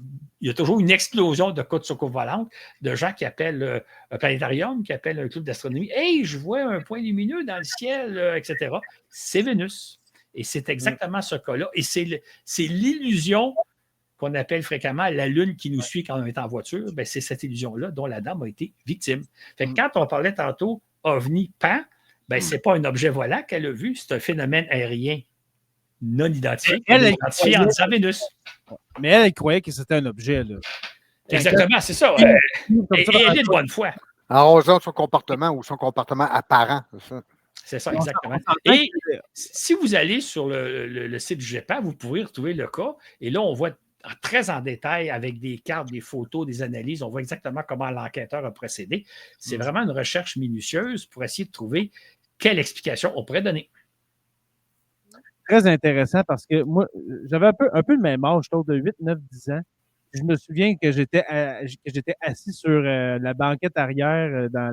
y a toujours une explosion de cas de secours volantes, de gens qui appellent un planétarium, qui appellent un club d'astronomie. « Hey, je vois un point lumineux dans le ciel, etc. » C'est Vénus. Et c'est exactement ce cas-là. Et c'est l'illusion qu'on appelle fréquemment la lune qui nous suit quand on est en voiture. Ben, c'est cette illusion-là dont la dame a été victime. Fait que quand on parlait tantôt ovni-pan, ben, ce n'est pas un objet volant qu'elle a vu, c'est un phénomène aérien non identifié. Elle a identifié en disant Vénus. Mais elle croyait que c'était un objet. Là. Exactement, c'est ça. Et elle est de bonne foi. En raison de son comportement ou son comportement apparent, c'est ça. C'est ça, exactement. Et si vous allez sur le site du GEPAN, vous pourrez retrouver le cas. Et là, on voit très en détail avec des cartes, des photos, des analyses. On voit exactement comment l'enquêteur a procédé. C'est vraiment une recherche minutieuse pour essayer de trouver quelle explication on pourrait donner. Très intéressant parce que moi, j'avais un peu le même âge, de 8, 9, 10 ans. Je me souviens que j'étais assis sur la banquette arrière dans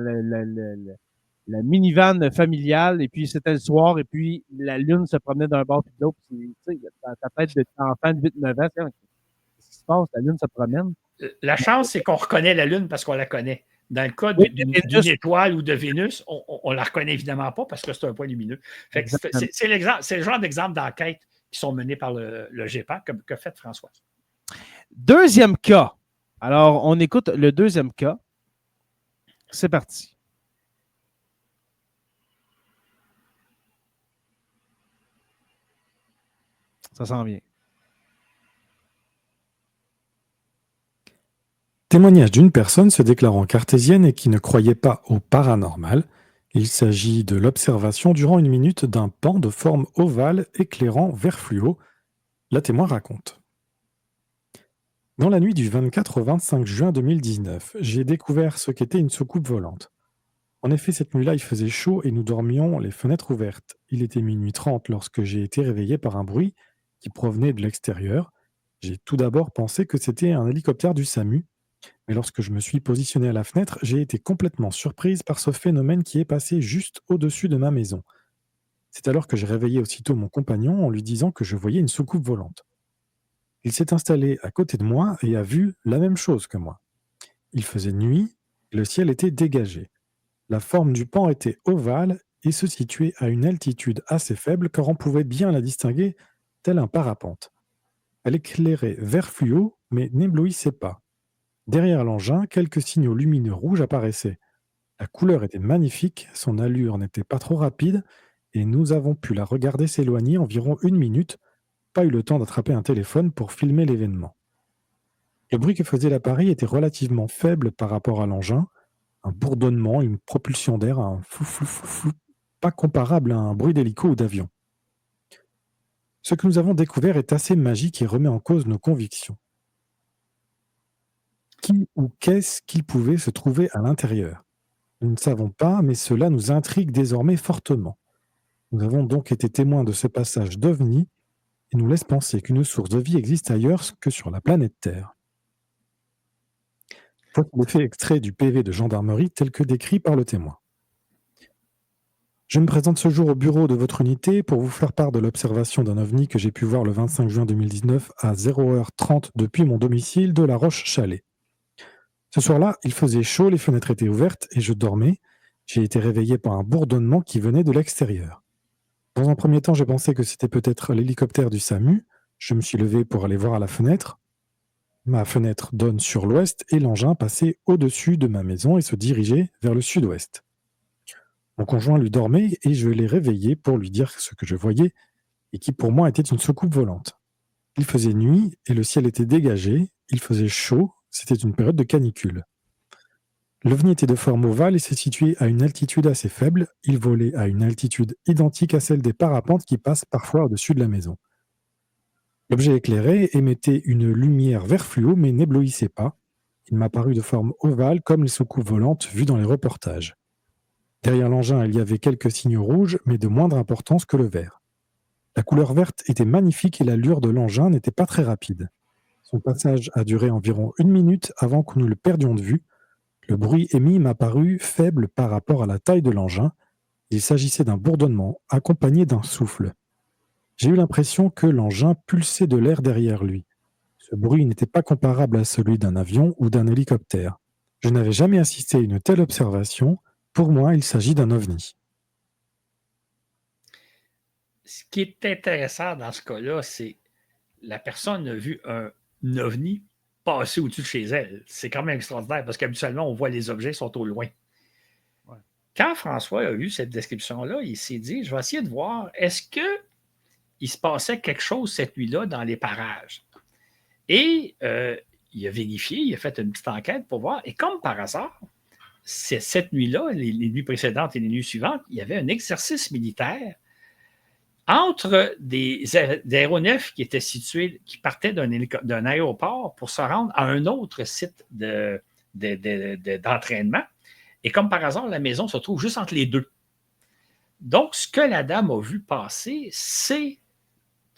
la minivan familiale, et puis c'était le soir, et puis la lune se promenait d'un bord puis de l'autre. Tu sais, dans ta tête d'enfant de 8-9 ans, qu'est-ce qui se passe? La lune se promène. La chance, c'est qu'on reconnaît la lune parce qu'on la connaît. Dans le cas d'une étoile ou de Vénus, on ne la reconnaît évidemment pas parce que c'est un point lumineux. C'est le genre d'exemple d'enquête qui sont menés par le GEPAN que fait François. Deuxième cas. Alors, on écoute le deuxième cas. C'est parti. Ça s'en vient. Témoignage d'une personne se déclarant cartésienne et qui ne croyait pas au paranormal. Il s'agit de l'observation durant une minute d'un pan de forme ovale éclairant vert fluo. La témoin raconte. Dans la nuit du 24 au 25 juin 2019, j'ai découvert ce qu'était une soucoupe volante. En effet, cette nuit-là, il faisait chaud et nous dormions les fenêtres ouvertes. Il était minuit 30 lorsque j'ai été réveillé par un bruit qui provenait de l'extérieur. J'ai tout d'abord pensé que c'était un hélicoptère du SAMU, mais lorsque je me suis positionné à la fenêtre, j'ai été complètement surprise par ce phénomène qui est passé juste au-dessus de ma maison. C'est alors que j'ai réveillé aussitôt mon compagnon en lui disant que je voyais une soucoupe volante. Il s'est installé à côté de moi et a vu la même chose que moi. Il faisait nuit, le ciel était dégagé. La forme du pan était ovale et se situait à une altitude assez faible car on pouvait bien la distinguer tel un parapente. Elle éclairait vert fluo mais n'éblouissait pas. Derrière l'engin, quelques signaux lumineux rouges apparaissaient. La couleur était magnifique, son allure n'était pas trop rapide et nous avons pu la regarder s'éloigner environ 1 minute. Pas eu le temps d'attraper un téléphone pour filmer l'événement. Le bruit que faisait l'appareil était relativement faible par rapport à l'engin. Un bourdonnement, une propulsion d'air, un flou, flou, flou, flou, pas comparable à un bruit d'hélico ou d'avion. Ce que nous avons découvert est assez magique et remet en cause nos convictions. Qui ou qu'est-ce qui pouvait se trouver à l'intérieur? Nous ne savons pas, mais cela nous intrigue désormais fortement. Nous avons donc été témoins de ce passage d'OVNI et nous laisse penser qu'une source de vie existe ailleurs que sur la planète Terre. Voici l'effet extrait du PV de gendarmerie tel que décrit par le témoin. Je me présente ce jour au bureau de votre unité pour vous faire part de l'observation d'un ovni que j'ai pu voir le 25 juin 2019 à 0h30 depuis mon domicile de La Roche-Chalais. Ce soir-là, il faisait chaud, les fenêtres étaient ouvertes et je dormais. J'ai été réveillé par un bourdonnement qui venait de l'extérieur. Dans un premier temps, j'ai pensé que c'était peut-être l'hélicoptère du SAMU. Je me suis levé pour aller voir à la fenêtre. Ma fenêtre donne sur l'ouest et l'engin passait au-dessus de ma maison et se dirigeait vers le sud-ouest. Mon conjoint lui dormait et je l'ai réveillé pour lui dire ce que je voyais et qui pour moi était une soucoupe volante. Il faisait nuit et le ciel était dégagé, il faisait chaud, c'était une période de canicule. L'OVNI était de forme ovale et se situait à une altitude assez faible. Il volait à une altitude identique à celle des parapentes qui passent parfois au-dessus de la maison. L'objet éclairé émettait une lumière vert fluo mais n'éblouissait pas. Il m'a paru de forme ovale comme les soucoupes volantes vues dans les reportages. Derrière l'engin, il y avait quelques signaux rouges mais de moindre importance que le vert. La couleur verte était magnifique et l'allure de l'engin n'était pas très rapide. Son passage a duré environ 1 minute avant que nous le perdions de vue. Le bruit émis m'a paru faible par rapport à la taille de l'engin. Il s'agissait d'un bourdonnement accompagné d'un souffle. J'ai eu l'impression que l'engin pulsait de l'air derrière lui. Ce bruit n'était pas comparable à celui d'un avion ou d'un hélicoptère. Je n'avais jamais assisté à une telle observation. Pour moi, il s'agit d'un ovni. ce qui est intéressant dans ce cas-là, c'est la personne a vu un ovni passer au-dessus de chez elle. C'est quand même extraordinaire parce qu'habituellement, on voit les objets sont au loin. Ouais. Quand François a eu cette description-là, il s'est dit, je vais essayer de voir, est-ce qu'il se passait quelque chose cette nuit-là dans les parages? Et il a vérifié, il a fait une petite enquête pour voir. Et comme par hasard, cette nuit-là, les nuits précédentes et les nuits suivantes, il y avait un exercice militaire entre des aéronefs qui étaient situés, qui partaient d'un aéroport pour se rendre à un autre site d'entraînement. Et comme par hasard, la maison se trouve juste entre les deux. Donc, ce que la dame a vu passer, c'est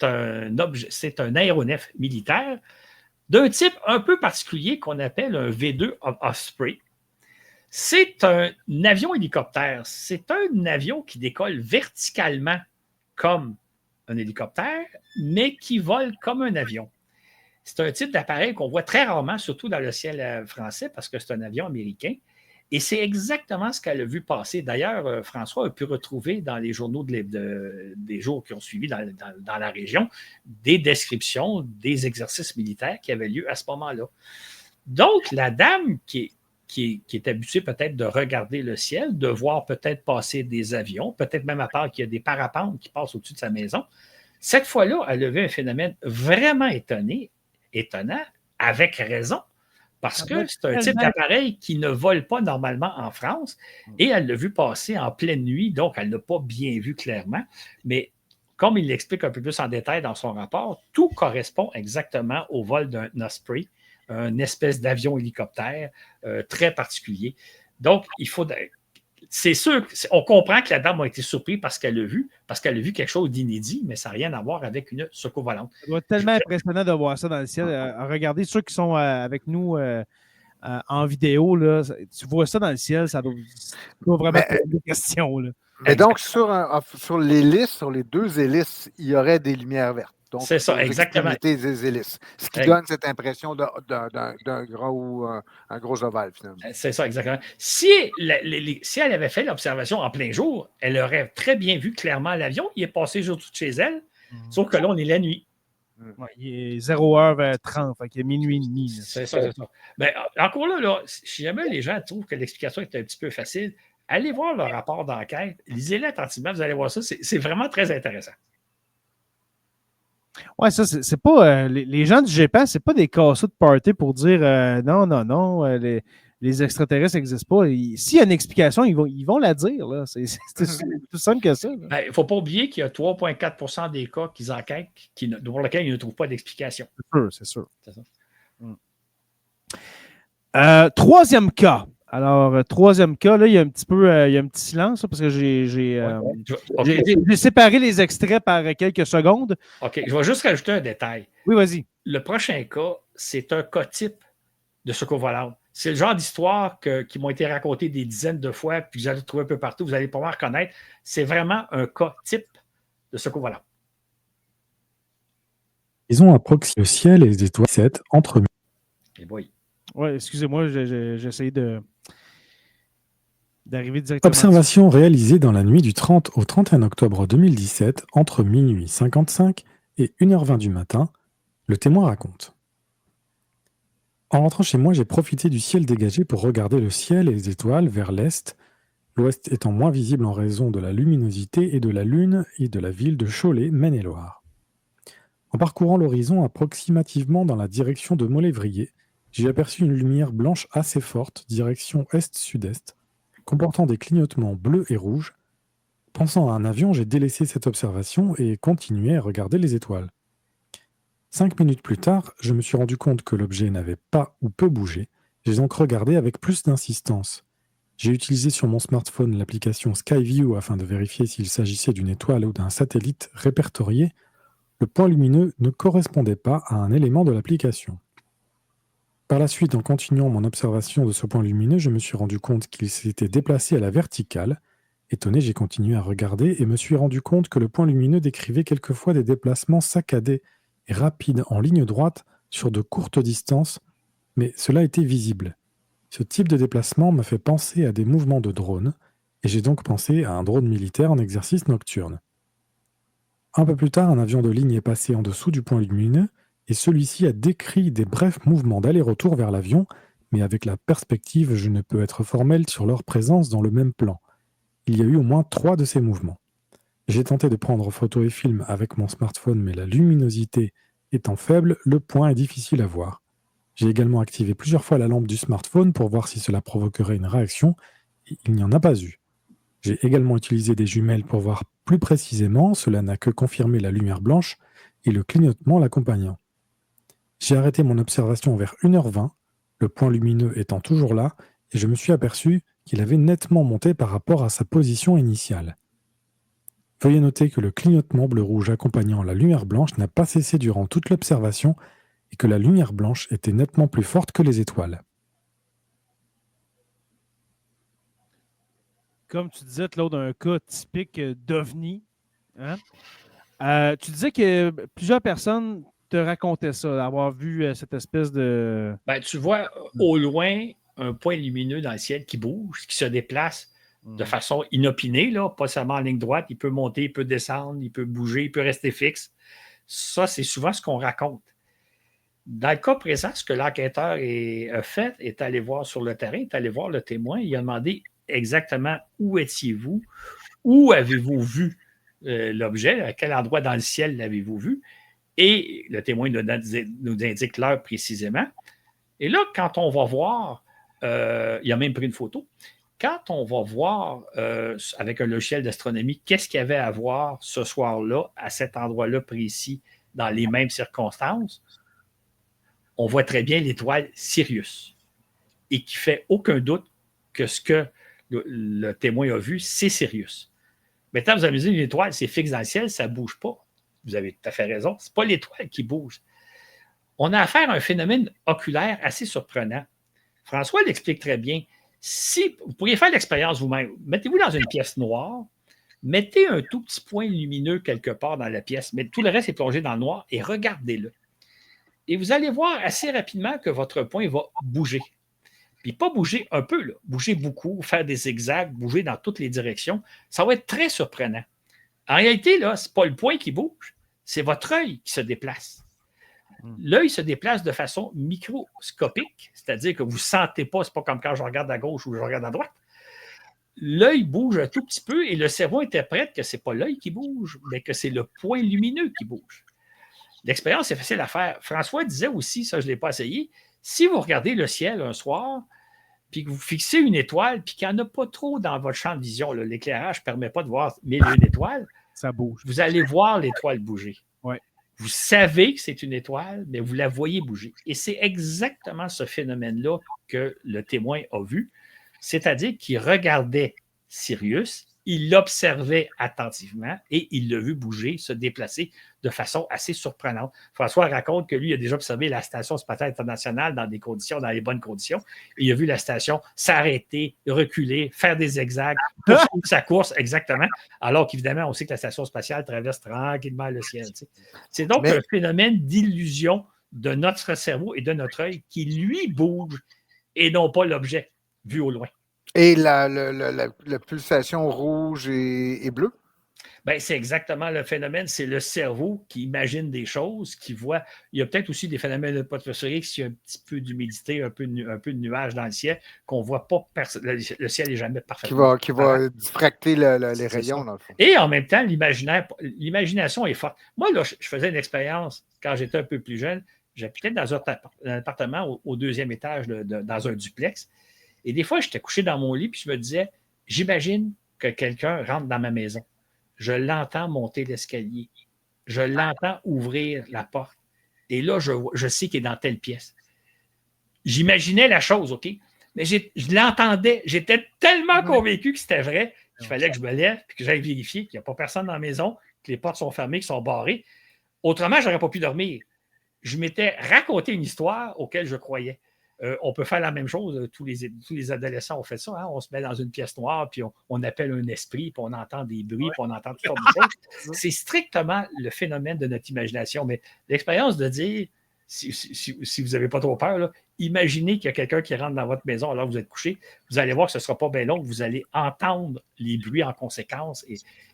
un aéronef militaire d'un type un peu particulier qu'on appelle un V2 Osprey. C'est un avion-hélicoptère. C'est un avion qui décolle verticalement comme un hélicoptère, mais qui vole comme un avion. C'est un type d'appareil qu'on voit très rarement, surtout dans le ciel français, parce que c'est un avion américain. Et c'est exactement ce qu'elle a vu passer. D'ailleurs, François a pu retrouver dans les journaux des jours qui ont suivi dans la région des descriptions des exercices militaires qui avaient lieu à ce moment-là. Donc, la dame qui est habituée peut-être de regarder le ciel, de voir peut-être passer des avions, peut-être même à part qu'il y a des parapentes qui passent au-dessus de sa maison, cette fois-là, elle a vu un phénomène vraiment étonnant, avec raison, parce que c'est un type d'appareil qui ne vole pas normalement en France, et elle l'a vu passer en pleine nuit, donc elle ne l'a pas bien vu clairement, mais comme il l'explique un peu plus en détail dans son rapport, tout correspond exactement au vol d'un Osprey, une espèce d'avion-hélicoptère très particulier. Donc, c'est sûr, on comprend que la dame a été surprise parce qu'elle l'a vu quelque chose d'inédit, mais ça n'a rien à voir avec une secours volante. Ça doit être tellement impressionnant de voir ça dans le ciel. Regardez ceux qui sont avec nous en vidéo, là, tu vois ça dans le ciel, ça doit vraiment poser des questions. Là. Et donc, sur l'hélice, sur les deux hélices, il y aurait des lumières vertes. Donc, c'est ça, exactement. Des hélices, ce qui donne cette impression d'un gros ovale, finalement. C'est ça, exactement. Si elle avait fait l'observation en plein jour, elle aurait très bien vu clairement l'avion. Il est passé juste au-dessus de chez elle, sauf que là, on est la nuit. Ouais, il est 0h30, fait qu'il est minuit et demi. C'est ça. Ben, encore là, si jamais les gens trouvent que l'explication est un petit peu facile, allez voir le rapport d'enquête, lisez-le attentivement, vous allez voir ça, c'est vraiment très intéressant. Ouais, ça, c'est pas. Les gens du GPS, c'est pas des casseux de party pour dire non, les extraterrestres n'existent pas. S'il y a une explication, ils vont la dire. Là. C'est tout simple que ça. Il ne faut pas oublier qu'il y a 3,4% des cas qu'ils enquêtent pour lesquels ils ne trouvent pas d'explication. C'est sûr. Troisième cas. Alors, troisième cas, là, il y a un petit silence parce que j'ai séparé les extraits par quelques secondes. OK, je vais juste rajouter un détail. Oui, vas-y. Le prochain cas, c'est un cas type de secours volant. C'est le genre d'histoire qui m'ont été racontées des dizaines de fois, puis que vous allez trouver un peu partout, vous allez pouvoir reconnaître. C'est vraiment un cas type de secours volant. Ils ont approximé le ciel et les étoiles 7 entre eux. Et boy. Oui, excusez-moi, j'essaie d'arriver directement. Observation réalisée dans la nuit du 30 au 31 octobre 2017 entre minuit 55 et 1h20 du matin, le témoin raconte. En rentrant chez moi, j'ai profité du ciel dégagé pour regarder le ciel et les étoiles vers l'est, l'ouest étant moins visible en raison de la luminosité et de la lune et de la ville de Cholet, Maine-et-Loire. En parcourant l'horizon approximativement dans la direction de Molévrier, j'ai aperçu une lumière blanche assez forte, direction est-sud-est, comportant des clignotements bleus et rouges. Pensant à un avion, j'ai délaissé cette observation et continué à regarder les étoiles. 5 minutes plus tard, je me suis rendu compte que l'objet n'avait pas ou peu bougé. J'ai donc regardé avec plus d'insistance. J'ai utilisé sur mon smartphone l'application Skyview afin de vérifier s'il s'agissait d'une étoile ou d'un satellite répertorié. Le point lumineux ne correspondait pas à un élément de l'application. Par la suite, en continuant mon observation de ce point lumineux, je me suis rendu compte qu'il s'était déplacé à la verticale. Étonné, j'ai continué à regarder et me suis rendu compte que le point lumineux décrivait quelquefois des déplacements saccadés et rapides en ligne droite sur de courtes distances, mais cela était visible. Ce type de déplacement m'a fait penser à des mouvements de drone, et j'ai donc pensé à un drone militaire en exercice nocturne. Un peu plus tard, un avion de ligne est passé en dessous du point lumineux et celui-ci a décrit des brefs mouvements d'aller-retour vers l'avion, mais avec la perspective, je ne peux être formel sur leur présence dans le même plan. Il y a eu au moins 3 de ces mouvements. J'ai tenté de prendre photos et films avec mon smartphone, mais la luminosité étant faible, le point est difficile à voir. J'ai également activé plusieurs fois la lampe du smartphone pour voir si cela provoquerait une réaction, et il n'y en a pas eu. J'ai également utilisé des jumelles pour voir plus précisément, cela n'a que confirmé la lumière blanche et le clignotement l'accompagnant. J'ai arrêté mon observation vers 1h20, le point lumineux étant toujours là, et je me suis aperçu qu'il avait nettement monté par rapport à sa position initiale. Veuillez noter que le clignotement bleu-rouge accompagnant la lumière blanche n'a pas cessé durant toute l'observation et que la lumière blanche était nettement plus forte que les étoiles. Comme tu disais, Claude, un cas typique d'OVNI. Hein? Tu disais que plusieurs personnes te racontaient ça, d'avoir vu cette espèce de... Ben, tu vois au loin un point lumineux dans le ciel qui bouge, qui se déplace de façon inopinée, là, pas seulement en ligne droite. Il peut monter, il peut descendre, il peut bouger, il peut rester fixe. Ça, c'est souvent ce qu'on raconte. Dans le cas présent, ce que l'enquêteur a fait est allé voir sur le terrain, est allé voir le témoin. Il a demandé exactement où étiez-vous, où avez-vous vu l'objet, à quel endroit dans le ciel l'avez-vous vu. Et le témoin nous indique l'heure précisément. Et là, quand on va voir, il a même pris une photo, quand on va voir avec un logiciel d'astronomie, qu'est-ce qu'il y avait à voir ce soir-là, à cet endroit-là précis, dans les mêmes circonstances, on voit très bien l'étoile Sirius et qui fait aucun doute que ce que le témoin a vu, c'est Sirius. Maintenant, vous avez dit, une étoile, c'est fixe dans le ciel, ça ne bouge pas. Vous avez tout à fait raison. Ce n'est pas l'étoile qui bouge. On a affaire à un phénomène oculaire assez surprenant. François l'explique très bien. Si vous pourriez faire l'expérience vous-même, mettez-vous dans une pièce noire, mettez un tout petit point lumineux quelque part dans la pièce, mais tout le reste est plongé dans le noir et regardez-le. Et vous allez voir assez rapidement que votre point va bouger. Puis pas bouger un peu, là, bouger beaucoup, faire des zigzags, bouger dans toutes les directions. Ça va être très surprenant. En réalité, là, ce n'est pas le point qui bouge, c'est votre œil qui se déplace. L'œil se déplace de façon microscopique, c'est-à-dire que vous ne sentez pas, ce n'est pas comme quand je regarde à gauche ou je regarde à droite. L'œil bouge un tout petit peu et le cerveau interprète que ce n'est pas l'œil qui bouge, mais que c'est le point lumineux qui bouge. L'expérience est facile à faire. François disait aussi, ça je ne l'ai pas essayé, si vous regardez le ciel un soir, puis que vous fixez une étoile, puis qu'il n'y en a pas trop dans votre champ de vision, là, l'éclairage ne permet pas de voir 1001 étoiles, ça bouge. Vous allez voir l'étoile bouger. Ouais. Vous savez que c'est une étoile, mais vous la voyez bouger. Et c'est exactement ce phénomène-là que le témoin a vu, c'est-à-dire qu'il regardait Sirius, il l'observait attentivement et il l'a vu bouger, se déplacer de façon assez surprenante. François raconte que lui a déjà observé la Station spatiale internationale dans les bonnes conditions. Et il a vu la station s'arrêter, reculer, faire des zigzags, poursuivre sa course, exactement. Alors qu'évidemment, on sait que la Station spatiale traverse tranquillement le ciel. Tu sais. C'est donc un phénomène d'illusion de notre cerveau et de notre œil qui, lui, bouge et non pas l'objet vu au loin. Et la pulsation rouge et bleue? Ben, c'est exactement le phénomène. C'est le cerveau qui imagine des choses, qui voit. Il y a peut-être aussi des phénomènes atmosphériques, s'il y a un petit peu d'humidité, un peu de nuages dans le ciel, qu'on ne voit pas. Le ciel n'est jamais parfaitement. Qui va diffracter les rayons, dans le fond. Et en même temps, l'imagination est forte. Moi, là, je faisais une expérience quand j'étais un peu plus jeune. J'habitais dans un appartement au deuxième étage, dans un duplex. Et des fois, j'étais couché dans mon lit, puis je me disais, j'imagine que quelqu'un rentre dans ma maison. Je l'entends monter l'escalier. Je l'entends ouvrir la porte. Et là, je sais qu'il est dans telle pièce. J'imaginais la chose, OK? Mais je l'entendais. J'étais tellement convaincu que c'était vrai qu'il fallait que je me lève et que j'aille vérifier qu'il n'y a pas personne dans la maison, que les portes sont fermées, qu'ils sont barrées. Autrement, je n'aurais pas pu dormir. Je m'étais raconté une histoire auquel je croyais. On peut faire la même chose. Tous les adolescents ont fait ça. Hein? On se met dans une pièce noire, puis on appelle un esprit, puis on entend des bruits, puis on entend toutes sortes de choses. C'est strictement le phénomène de notre imagination. Mais l'expérience de dire, si vous n'avez pas trop peur, là, imaginez qu'il y a quelqu'un qui rentre dans votre maison alors que vous êtes couché. Vous allez voir que ce ne sera pas bien long, vous allez entendre les bruits en conséquence,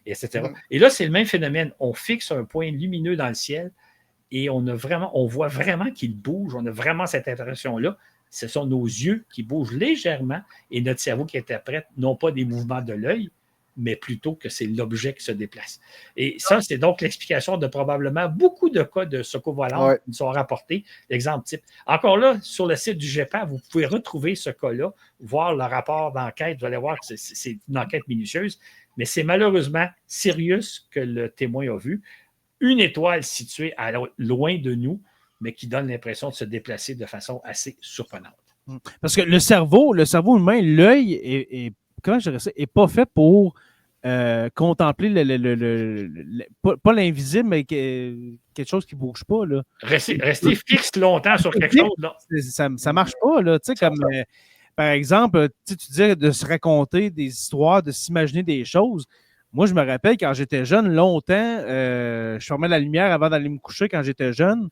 etc. Et là, c'est le même phénomène. On fixe un point lumineux dans le ciel et on voit vraiment qu'il bouge. On a vraiment cette impression-là. Ce sont nos yeux qui bougent légèrement et notre cerveau qui interprète non pas des mouvements de l'œil, mais plutôt que c'est l'objet qui se déplace. Et ça, c'est donc l'explication de probablement beaucoup de cas de secours volants qui sont rapportés. L'exemple type. Encore là, sur le site du GEPAN, vous pouvez retrouver ce cas-là, voir le rapport d'enquête. Vous allez voir que c'est une enquête minutieuse, mais c'est malheureusement Sirius que le témoin a vu. Une étoile située loin de nous, mais qui donne l'impression de se déplacer de façon assez surprenante. Parce que le cerveau humain, l'œil est comment je dirais ça, est pas fait pour contempler pas l'invisible, mais quelque chose qui ne bouge pas. Là. Rester fixe longtemps sur quelque chose, là. Ça ne marche pas. Là. Comme, par exemple, tu disais de se raconter des histoires, de s'imaginer des choses. Moi, je me rappelle quand j'étais jeune, longtemps, je fermais la lumière avant d'aller me coucher quand j'étais jeune.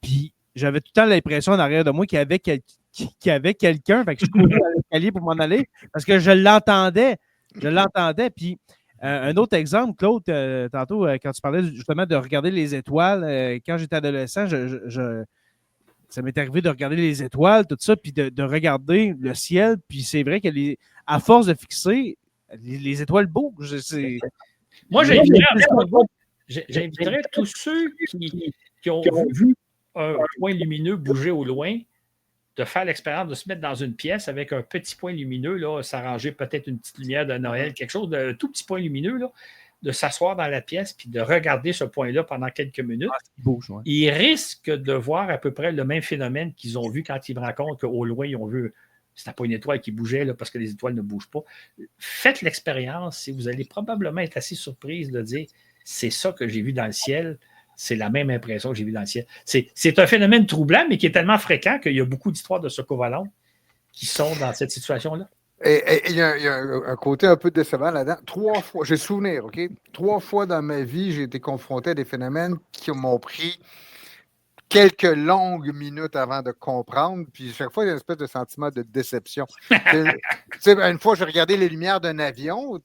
Puis j'avais tout le temps l'impression en arrière de moi qu'il y avait quelqu'un. Fait que je courais dans l'escalier pour m'en aller parce que je l'entendais. Puis un autre exemple, Claude, tantôt, quand tu parlais justement de regarder les étoiles, quand j'étais adolescent, ça m'est arrivé de regarder les étoiles, tout ça, puis de regarder le ciel. Puis c'est vrai qu'à force de fixer, les étoiles bougent. Moi, j'inviterais tous ceux qui ont vu un point lumineux bouger au loin, de faire l'expérience de se mettre dans une pièce avec un petit point lumineux, là, s'arranger peut-être une petite lumière de Noël, quelque chose de tout petit point lumineux, là, de s'asseoir dans la pièce puis de regarder ce point-là pendant quelques minutes. Ils risquent de voir à peu près le même phénomène qu'ils ont vu quand ils me racontent qu'au loin, ils ont vu, c'était pas une étoile qui bougeait là, parce que les étoiles ne bougent pas. Faites l'expérience et vous allez probablement être assez surprise de dire c'est ça que j'ai vu dans le ciel. C'est la même impression que j'ai vue dans le ciel. C'est un phénomène troublant, mais qui est tellement fréquent qu'il y a beaucoup d'histoires de secours volants qui sont dans cette situation-là. Et il y a un côté un peu décevant là-dedans. 3 fois, j'ai souvenir, OK? 3 fois dans ma vie, j'ai été confronté à des phénomènes qui m'ont pris quelques longues minutes avant de comprendre. Puis chaque fois, il y a une espèce de sentiment de déception. Une fois, j'ai regardé les lumières d'un avion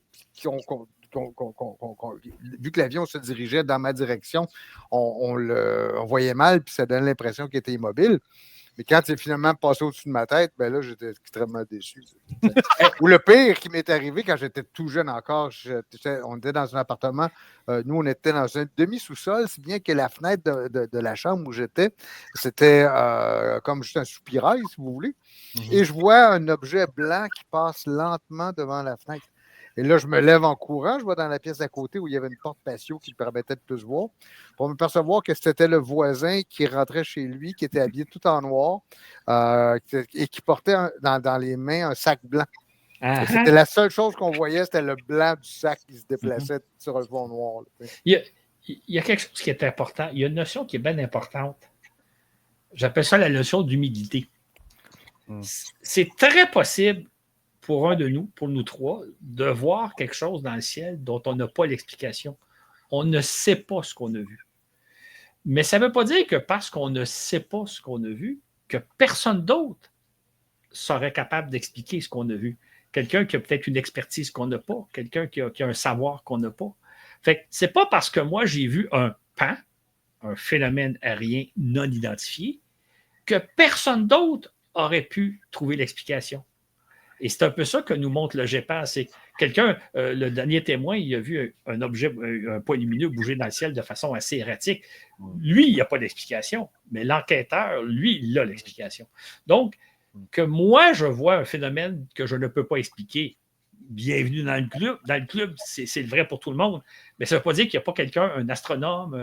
vu que l'avion se dirigeait dans ma direction, on voyait mal, puis ça donnait l'impression qu'il était immobile. Mais quand il est finalement passé au-dessus de ma tête, ben là, j'étais extrêmement déçu. Ou le pire qui m'est arrivé quand j'étais tout jeune encore, on était dans un appartement, nous, on était dans un demi-sous-sol, si bien que la fenêtre de la chambre où j'étais, c'était comme juste un soupirail, si vous voulez. Et je vois un objet blanc qui passe lentement devant la fenêtre. Et là, je me lève en courant, je vais dans la pièce d'à côté où il y avait une porte patio qui me permettait de plus voir, pour me percevoir que c'était le voisin qui rentrait chez lui, qui était habillé tout en noir et qui portait dans les mains un sac blanc. C'était la seule chose qu'on voyait, c'était le blanc du sac qui se déplaçait sur un fond noir. Il y a quelque chose qui est important. Il y a une notion qui est bien importante. J'appelle ça la notion d'humilité. C'est très possible pour un de nous, pour nous trois, de voir quelque chose dans le ciel dont on n'a pas l'explication. On ne sait pas ce qu'on a vu. Mais ça ne veut pas dire que parce qu'on ne sait pas ce qu'on a vu, que personne d'autre serait capable d'expliquer ce qu'on a vu. Quelqu'un qui a peut-être une expertise qu'on n'a pas, quelqu'un qui a un savoir qu'on n'a pas. Fait que c'est pas parce que moi j'ai vu un pan, un phénomène aérien non identifié, que personne d'autre aurait pu trouver l'explication. Et c'est un peu ça que nous montre le GEPAN. C'est quelqu'un, le dernier témoin, il a vu un objet, un point lumineux bouger dans le ciel de façon assez erratique. Lui, il n'a pas d'explication, mais l'enquêteur, lui, il a l'explication. Donc, que moi, je vois un phénomène que je ne peux pas expliquer, bienvenue dans le club. Dans le club, c'est vrai pour tout le monde. Mais ça ne veut pas dire qu'il n'y a pas quelqu'un, un astronome,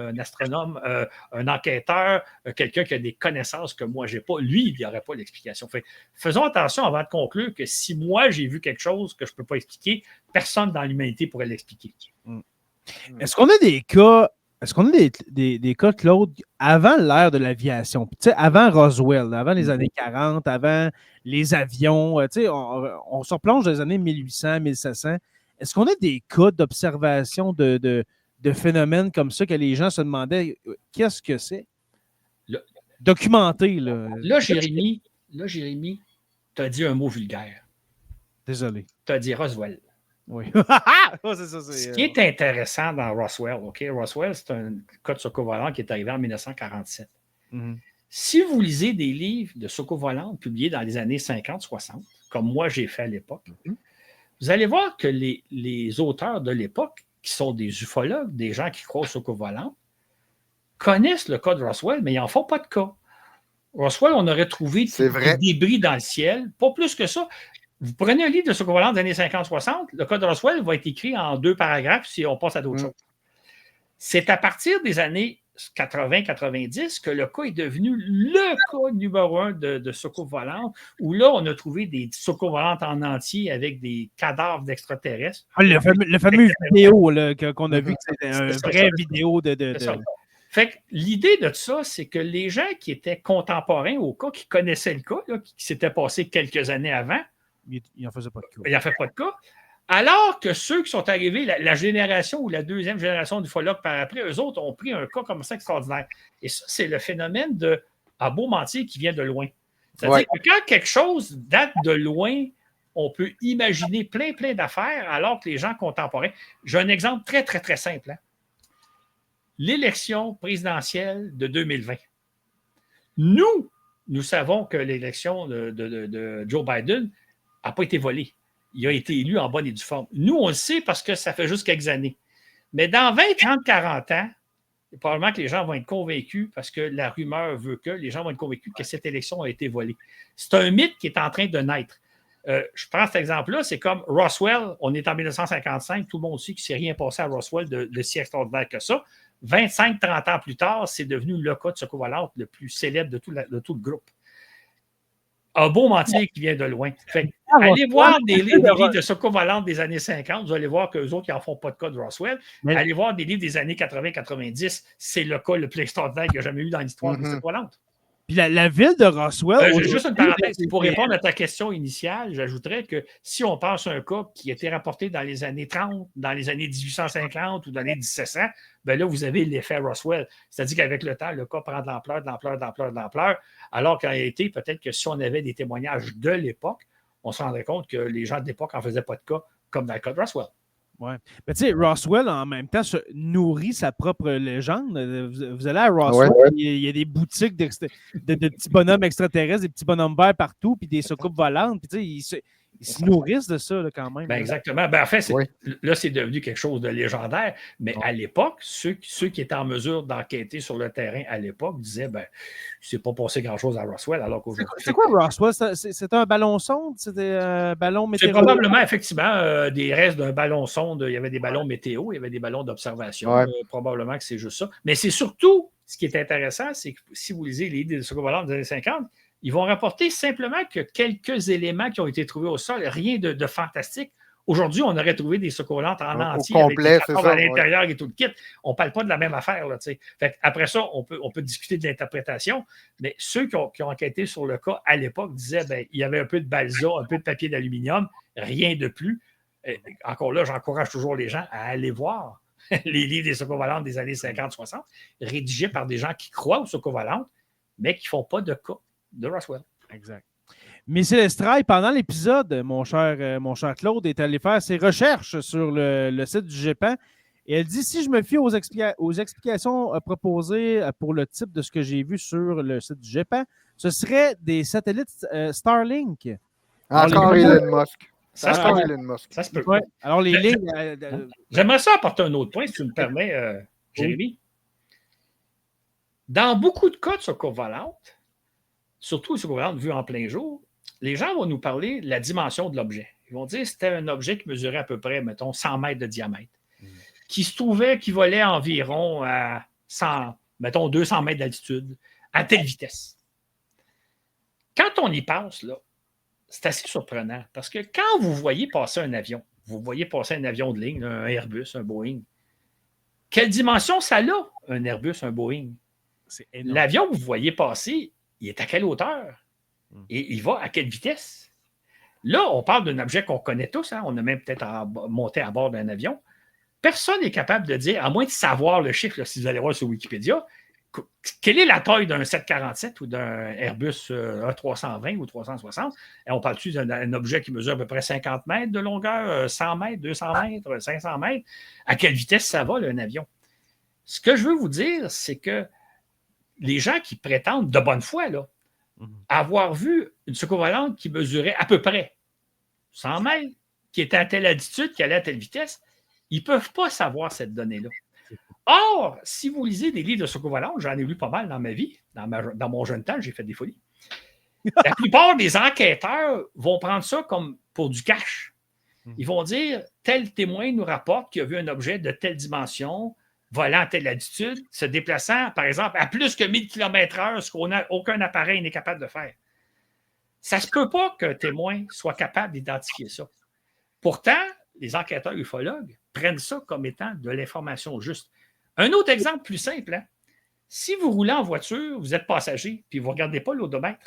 un enquêteur, quelqu'un qui a des connaissances que moi, je n'ai pas. Lui, il n'y aurait pas l'explication. Fait, faisons attention avant de conclure que si moi, j'ai vu quelque chose que je ne peux pas expliquer, personne dans l'humanité pourrait l'expliquer. Est-ce qu'on a des cas... Est-ce qu'on a des cas, Claude, avant l'ère de l'aviation, avant Roswell, avant les années 40, avant les avions, on se replonge dans les années 1800, 1700. Est-ce qu'on a des cas d'observation de phénomènes comme ça que les gens se demandaient qu'est-ce que c'est? documenté. Là, Jérémy, tu as dit un mot vulgaire. Désolé. Tu as dit Roswell. Oui. C'est ça, Ce qui est intéressant dans Roswell, OK? Roswell, c'est un cas de secours volant qui est arrivé en 1947. Si vous lisez des livres de secours volant publiés dans les années 50-60, comme moi j'ai fait à l'époque, vous allez voir que les auteurs de l'époque, qui sont des ufologues, des gens qui croient au secours volant, connaissent le cas de Roswell, mais ils n'en font pas de cas. Roswell, on aurait trouvé des débris dans le ciel, pas plus que ça. Vous prenez un livre de secours volant des années 50-60, le cas de Roswell va être écrit en 2 paragraphes si on passe à d'autres choses. C'est à partir des années 80-90 que le cas est devenu le cas numéro 1 de secours volant, où là, on a trouvé des secours volantes en entier avec des cadavres d'extraterrestres. Le fameux vidéo qu'on a vu, c'était une vraie vidéo de... Fait que l'idée de ça, c'est que les gens qui étaient contemporains au cas, qui connaissaient le cas, là, qui s'était passé quelques années avant, ils n'en faisaient pas de cas. Ils n'en faisaient pas de cas. Alors que ceux qui sont arrivés, la génération ou la deuxième génération d'ufologues par après, eux autres ont pris un cas comme ça extraordinaire. Et ça, c'est le phénomène de à beau mentir qui vient de loin. C'est-à-dire que quand quelque chose date de loin, on peut imaginer plein d'affaires, alors que les gens contemporains... J'ai un exemple très, très, très simple. L'élection présidentielle de 2020. Nous savons que l'élection de Joe Biden n'a pas été volée. Il a été élu en bonne et due forme. Nous, on le sait parce que ça fait juste quelques années. Mais dans 20, 30, 40 ans, probablement que les gens vont être convaincus, parce que la rumeur veut que les gens vont être convaincus que cette élection a été volée. C'est un mythe qui est en train de naître. Je prends cet exemple-là, c'est comme Roswell, on est en 1955, tout le monde sait qu'il ne s'est rien passé à Roswell de si extraordinaire que ça. 25-30 ans plus tard, c'est devenu le cas de secours volant le plus célèbre de tout le groupe. Un beau mentir qui vient de loin. Fait, allez voir des livres de secours volant des années 50, vous allez voir qu'eux autres, ils n'en font pas de cas de Roswell. Allez voir des livres des années 80-90, c'est le cas le plus extraordinaire qu'il y a jamais eu dans l'histoire des secours volantes. Puis la ville de Roswell... juste une parenthèse. Pour répondre à ta question initiale, j'ajouterais que si on pense à un cas qui a été rapporté dans les années 30, dans les années 1850 ou dans les 1700, bien là, vous avez l'effet Roswell. C'est-à-dire qu'avec le temps, le cas prend de l'ampleur, alors qu'en réalité, peut-être que si on avait des témoignages de l'époque, on se rendrait compte que les gens de l'époque n'en faisaient pas de cas, comme dans le cas de Roswell. Oui. Mais tu sais, Roswell, en même temps, nourrit sa propre légende. Vous allez à Roswell, il y a des boutiques de petits bonhommes extraterrestres, des petits bonhommes verts partout, puis des soucoupes volantes. Puis tu sais, ils se nourrissent de ça, là, quand même. Ben exactement. Ben, en fait, là, c'est devenu quelque chose de légendaire. Mais à l'époque, ceux qui étaient en mesure d'enquêter sur le terrain à l'époque disaient ben, il ne s'est pas passé grand-chose à Roswell. Alors qu'aujourd'hui. C'est quoi Roswell? C'était un ballon sonde? C'était un ballon météo? C'est probablement, effectivement, des restes d'un ballon sonde. Il y avait des ballons météo, il y avait des ballons d'observation. Probablement que c'est juste ça. Mais c'est surtout, ce qui est intéressant, c'est que si vous lisez les livres de secours volant des années 50, ils vont rapporter simplement que quelques éléments qui ont été trouvés au sol, rien de fantastique. Aujourd'hui, on aurait trouvé des secours volantes en entier complet, avec des à l'intérieur et tout le kit. On ne parle pas de la même affaire. Là, fait après ça, on peut discuter de l'interprétation, mais ceux qui ont enquêté sur le cas à l'époque disaient ben, il y avait un peu de balsa, un peu de papier d'aluminium, rien de plus. Encore là, j'encourage toujours les gens à aller voir les livres des secours volantes des années 50-60, rédigés par des gens qui croient aux secours volantes, mais qui ne font pas de cas de Roswell. Exact. Missile Estraille, pendant l'épisode, mon cher Claude est allé faire ses recherches sur le site du GEPAN et elle dit si je me fie aux explications proposées pour le type de ce que j'ai vu sur le site du GEPAN, ce serait des satellites Starlink. Encore Elon Musk. Ça se peut. Ouais. Alors, les lignes. J'aimerais ça apporter un autre point, si tu me permets, Jérémy. Dans beaucoup de cas de secours volantes, surtout les secours volantes vus en plein jour, les gens vont nous parler de la dimension de l'objet. Ils vont dire que c'était un objet qui mesurait à peu près, mettons, 100 mètres de diamètre, qui volait environ à 100, mettons, 200 mètres d'altitude, à telle vitesse. Quand on y pense, là, c'est assez surprenant parce que quand vous voyez passer un avion, vous voyez passer un avion de ligne, un Airbus, un Boeing, quelle dimension ça a, un Airbus, un Boeing? L'avion que vous voyez passer, il est à quelle hauteur? Et il va à quelle vitesse? Là, on parle d'un objet qu'on connaît tous, hein? On a même peut-être monté à bord d'un avion. Personne n'est capable de dire, à moins de savoir le chiffre, là, si vous allez voir sur Wikipédia, quelle est la taille d'un 747 ou d'un Airbus A320 ou 360? Et on parle-tu d'un objet qui mesure à peu près 50 mètres de longueur, 100 mètres, 200 mètres, 500 mètres? À quelle vitesse ça va, là, un avion? Ce que je veux vous dire, c'est que les gens qui prétendent de bonne foi là, avoir vu une soucoupe volante qui mesurait à peu près 100 mètres, qui était à telle altitude, qui allait à telle vitesse, ils ne peuvent pas savoir cette donnée-là. Or, si vous lisez des livres de soucoupe volante, j'en ai lu pas mal dans ma vie, dans mon jeune temps, j'ai fait des folies. La plupart des enquêteurs vont prendre ça comme pour du cash. Ils vont dire, tel témoin nous rapporte qu'il a vu un objet de telle dimension, volant à telle altitude, se déplaçant, par exemple, à plus que 1000 km/h, ce qu'aucun appareil n'est capable de faire. Ça ne se peut pas qu'un témoin soit capable d'identifier ça. Pourtant, les enquêteurs ufologues prennent ça comme étant de l'information juste. Un autre exemple plus simple, hein? Si vous roulez en voiture, vous êtes passager, puis vous ne regardez pas l'odomètre,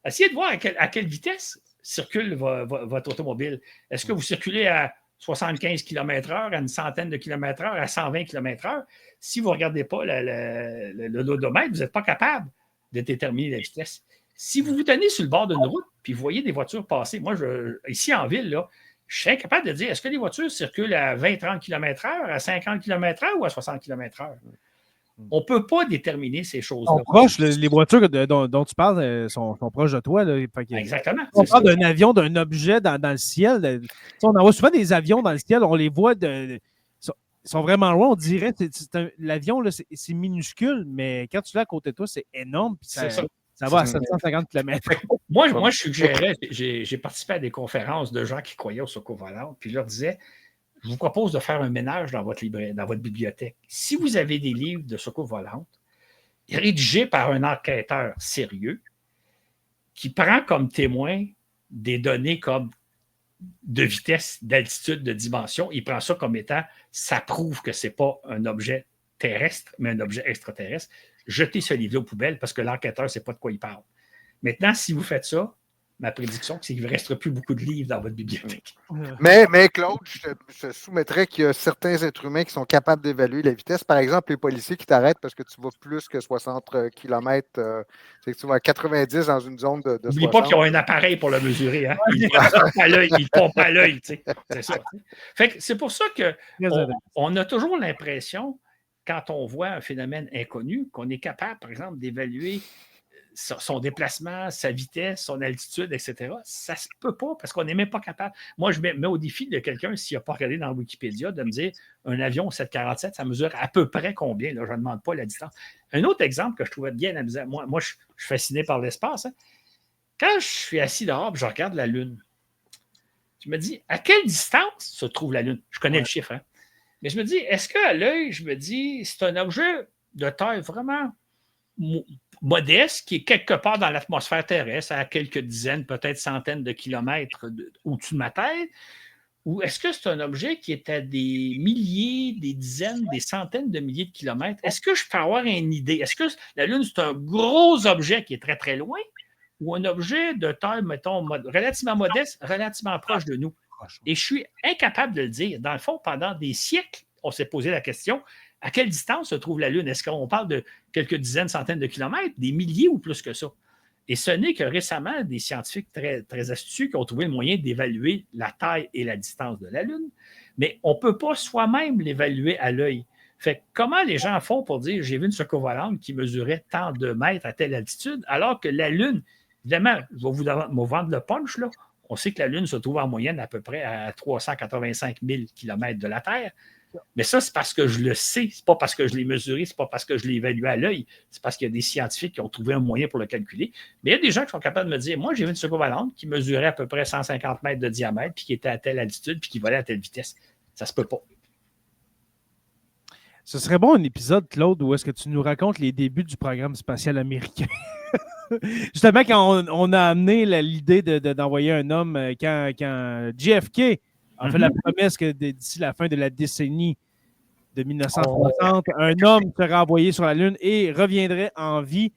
essayez de voir à quelle vitesse circule votre automobile. Est-ce que vous circulez à 75 km/h, à une centaine de km/h, à 120 km/h? Si vous ne regardez pas l'odomètre, vous n'êtes pas capable de déterminer la vitesse. Si vous vous tenez sur le bord d'une route, puis vous voyez des voitures passer, moi, ici en ville, là, je suis incapable de dire, est-ce que les voitures circulent à 20-30 km/h, à 50 km/h ou à 60 km/h? On ne peut pas déterminer ces choses-là. Les voitures dont tu parles sont proches de toi. Là. Exactement. On parle d'un avion, d'un objet dans le ciel. On en voit souvent des avions dans le ciel, on les voit, ils sont vraiment loin, on dirait que l'avion, c'est minuscule, mais quand tu l'as à côté de toi, c'est énorme. Ça va à 750 km. Moi, je suggérais, j'ai participé à des conférences de gens qui croyaient aux soucoupes volantes, puis je leur disais, je vous propose de faire un ménage dans votre bibliothèque. Si vous avez des livres de soucoupes volantes, rédigés par un enquêteur sérieux, qui prend comme témoin des données comme de vitesse, d'altitude, de dimension, il prend ça comme étant, ça prouve que ce n'est pas un objet terrestre, mais un objet extraterrestre. Jetez ce livre-là aux poubelles parce que l'enquêteur ne sait pas de quoi il parle. Maintenant, si vous faites ça, ma prédiction, c'est qu'il ne restera plus beaucoup de livres dans votre bibliothèque. Mais Claude, je te soumettrais qu'il y a certains êtres humains qui sont capables d'évaluer la vitesse. Par exemple, les policiers qui t'arrêtent parce que tu vas plus que 60 km, c'est que tu vas à 90 dans une zone de 60. N'oublie pas qu'ils ont un appareil pour le mesurer. Hein? Ils ne pompent pas l'œil. C'est ça. Fait que c'est pour ça qu'on a toujours l'impression, quand on voit un phénomène inconnu, qu'on est capable, par exemple, d'évaluer son déplacement, sa vitesse, son altitude, etc. Ça ne se peut pas parce qu'on n'est même pas capable. Moi, je mets au défi de quelqu'un, s'il n'a pas regardé dans Wikipédia, de me dire un avion 747, ça mesure à peu près combien? Là, je ne demande pas la distance. Un autre exemple que je trouvais bien amusant, moi je suis fasciné par l'espace. Hein. Quand je suis assis dehors et je regarde la Lune, je me dis, à quelle distance se trouve la Lune? Je connais le chiffre, hein? Mais je me dis, est-ce qu'à l'œil, je me dis, c'est un objet de taille vraiment modeste qui est quelque part dans l'atmosphère terrestre, à quelques dizaines, peut-être centaines de kilomètres au-dessus de ma tête, ou est-ce que c'est un objet qui est à des milliers, des dizaines, des centaines de milliers de kilomètres? Est-ce que je peux avoir une idée? Est-ce que la Lune, c'est un gros objet qui est très, très loin, ou un objet de taille, mettons, relativement modeste, relativement proche de nous? Et je suis incapable de le dire. Dans le fond, pendant des siècles, on s'est posé la question, à quelle distance se trouve la Lune? Est-ce qu'on parle de quelques dizaines, centaines de kilomètres, des milliers ou plus que ça? Et ce n'est que récemment des scientifiques très, très astucieux qui ont trouvé le moyen d'évaluer la taille et la distance de la Lune, mais on ne peut pas soi-même l'évaluer à l'œil. Fait comment les gens font pour dire j'ai vu une soucoupe volante qui mesurait tant de mètres à telle altitude, alors que la Lune, évidemment, je vais vous vendre le punch, là. On sait que la Lune se trouve en moyenne à peu près à 385 000 km de la Terre. Mais ça, c'est parce que je le sais. Ce n'est pas parce que je l'ai mesuré, ce n'est pas parce que je l'ai évalué à l'œil. C'est parce qu'il y a des scientifiques qui ont trouvé un moyen pour le calculer. Mais il y a des gens qui sont capables de me dire, moi, j'ai vu une soucoupe volante qui mesurait à peu près 150 mètres de diamètre, puis qui était à telle altitude, puis qui volait à telle vitesse. Ça ne se peut pas. Ce serait bon un épisode, Claude, où est-ce que tu nous racontes les débuts du programme spatial américain? Justement, quand on a amené l'idée d'envoyer un homme, quand JFK a fait la promesse que d'ici la fin de la décennie de 1960, un homme serait envoyé sur la Lune et reviendrait en vie.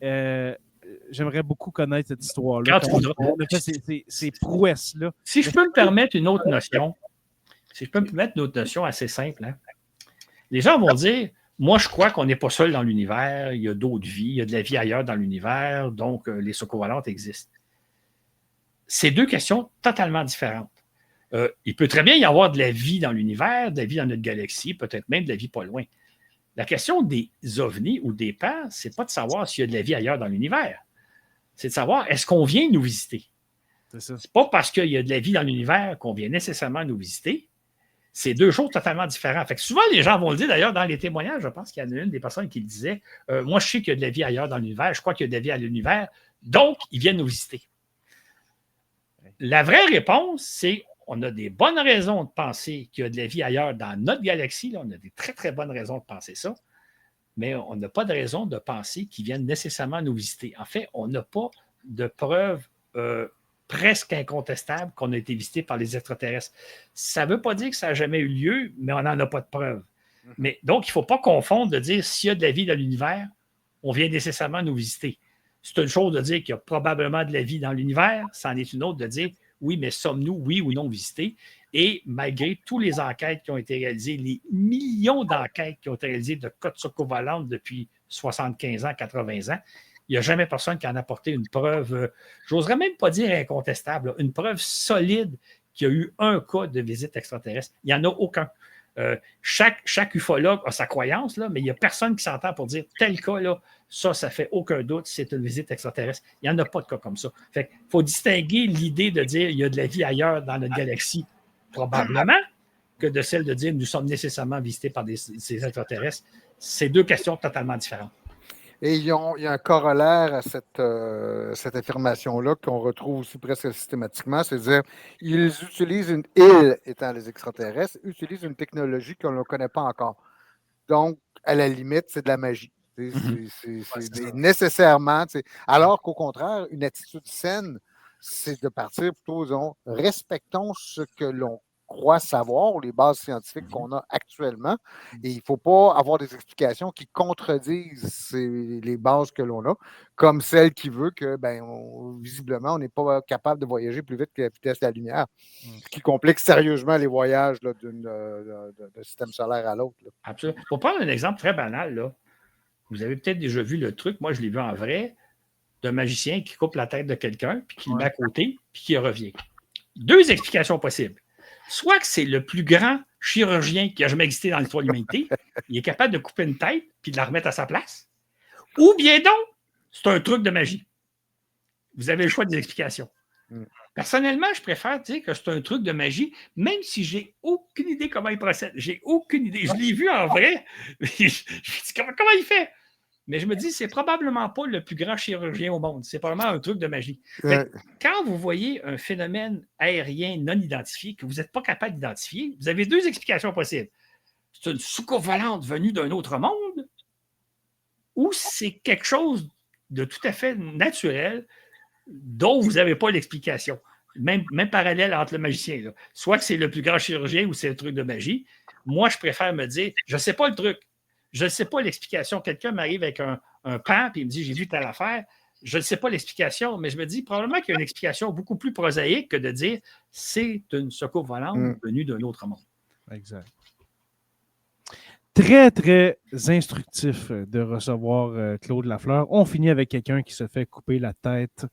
J'aimerais beaucoup connaître cette histoire-là. On a fait ces prouesses-là. Si je peux me permettre une autre notion, assez simple, hein? Les gens vont dire, Moi, je crois qu'on n'est pas seul dans l'univers. Il y a d'autres vies. Il y a de la vie ailleurs dans l'univers. Donc, les soucoupes volantes existent. C'est deux questions totalement différentes. Il peut très bien y avoir de la vie dans l'univers, de la vie dans notre galaxie, peut-être même de la vie pas loin. La question des ovnis ou des pans, ce n'est pas de savoir s'il y a de la vie ailleurs dans l'univers. C'est de savoir, est-ce qu'on vient nous visiter? Ce n'est pas parce qu'il y a de la vie dans l'univers qu'on vient nécessairement nous visiter. C'est deux choses totalement différentes. Fait que souvent, les gens vont le dire, d'ailleurs, dans les témoignages, je pense qu'il y en a une des personnes qui le disait, moi, je sais qu'il y a de la vie ailleurs dans l'univers, je crois qu'il y a de la vie à l'univers, donc, ils viennent nous visiter. La vraie réponse, c'est on a des bonnes raisons de penser qu'il y a de la vie ailleurs dans notre galaxie. Là, on a des très, très bonnes raisons de penser ça, mais on n'a pas de raison de penser qu'ils viennent nécessairement nous visiter. En fait, on n'a pas de preuves presque incontestable qu'on a été visité par les extraterrestres. Ça ne veut pas dire que ça n'a jamais eu lieu, mais on n'en a pas de preuves. Mais donc, il ne faut pas confondre de dire s'il y a de la vie dans l'univers, on vient nécessairement nous visiter. C'est une chose de dire qu'il y a probablement de la vie dans l'univers, c'en est une autre de dire oui, mais sommes-nous, oui ou non, visités? Et malgré toutes les enquêtes qui ont été réalisées, les millions d'enquêtes qui ont été réalisées de cas de soucoupes volantes depuis 75 ans, 80 ans, il n'y a jamais personne qui en a apporté une preuve, j'oserais même pas dire incontestable, une preuve solide qu'il y a eu un cas de visite extraterrestre. Il n'y en a aucun. Chaque ufologue a sa croyance, là, mais il n'y a personne qui s'entend pour dire tel cas, là, ça fait aucun doute, c'est une visite extraterrestre. Il n'y en a pas de cas comme ça. Fait qu'il faut distinguer l'idée de dire il y a de la vie ailleurs dans notre galaxie, probablement, que de celle de dire nous sommes nécessairement visités par ces extraterrestres. C'est deux questions totalement différentes. Et il y a un corollaire à cette affirmation-là qu'on retrouve aussi presque systématiquement, c'est-à-dire ils utilisent étant les extraterrestres, utilisent une technologie qu'on ne connaît pas encore. Donc, à la limite, c'est de la magie. C'est nécessairement, alors qu'au contraire, une attitude saine, c'est de partir plutôt, disons, respectons ce que l'on croit savoir, les bases scientifiques qu'on a actuellement, et il ne faut pas avoir des explications qui contredisent les bases que l'on a, comme celle qui veut que, visiblement, on n'est pas capable de voyager plus vite que la vitesse de la lumière, ce qui complique sérieusement les voyages d'un système solaire à l'autre. Absolument. Pour prendre un exemple très banal, là, vous avez peut-être déjà vu le truc, moi je l'ai vu en vrai, d'un magicien qui coupe la tête de quelqu'un, puis qui le met à côté, puis qui revient. Deux explications possibles. Soit que c'est le plus grand chirurgien qui a jamais existé dans l'histoire de l'humanité, il est capable de couper une tête puis de la remettre à sa place, ou bien donc, c'est un truc de magie. Vous avez le choix des explications. Personnellement, je préfère dire que c'est un truc de magie, même si j'ai aucune idée comment il procède. J'ai aucune idée. Je l'ai vu en vrai. Je me dis comment il fait? Mais je me dis, c'est probablement pas le plus grand chirurgien au monde. C'est probablement un truc de magie. Quand vous voyez un phénomène aérien non identifié que vous n'êtes pas capable d'identifier, vous avez deux explications possibles. C'est une soucoupe volante venue d'un autre monde ou c'est quelque chose de tout à fait naturel dont vous n'avez pas l'explication. Même parallèle entre le magicien. Là. Soit que c'est le plus grand chirurgien ou c'est un truc de magie. Moi, je préfère me dire, je ne sais pas le truc. Je ne sais pas l'explication. Quelqu'un m'arrive avec un pan et il me dit, j'ai vu telle affaire. Je ne sais pas l'explication, mais je me dis probablement qu'il y a une explication beaucoup plus prosaïque que de dire c'est une soucoupe volante venue d'un autre monde. Exact. Très, très instructif de recevoir Claude Lafleur. On finit avec quelqu'un qui se fait couper la tête.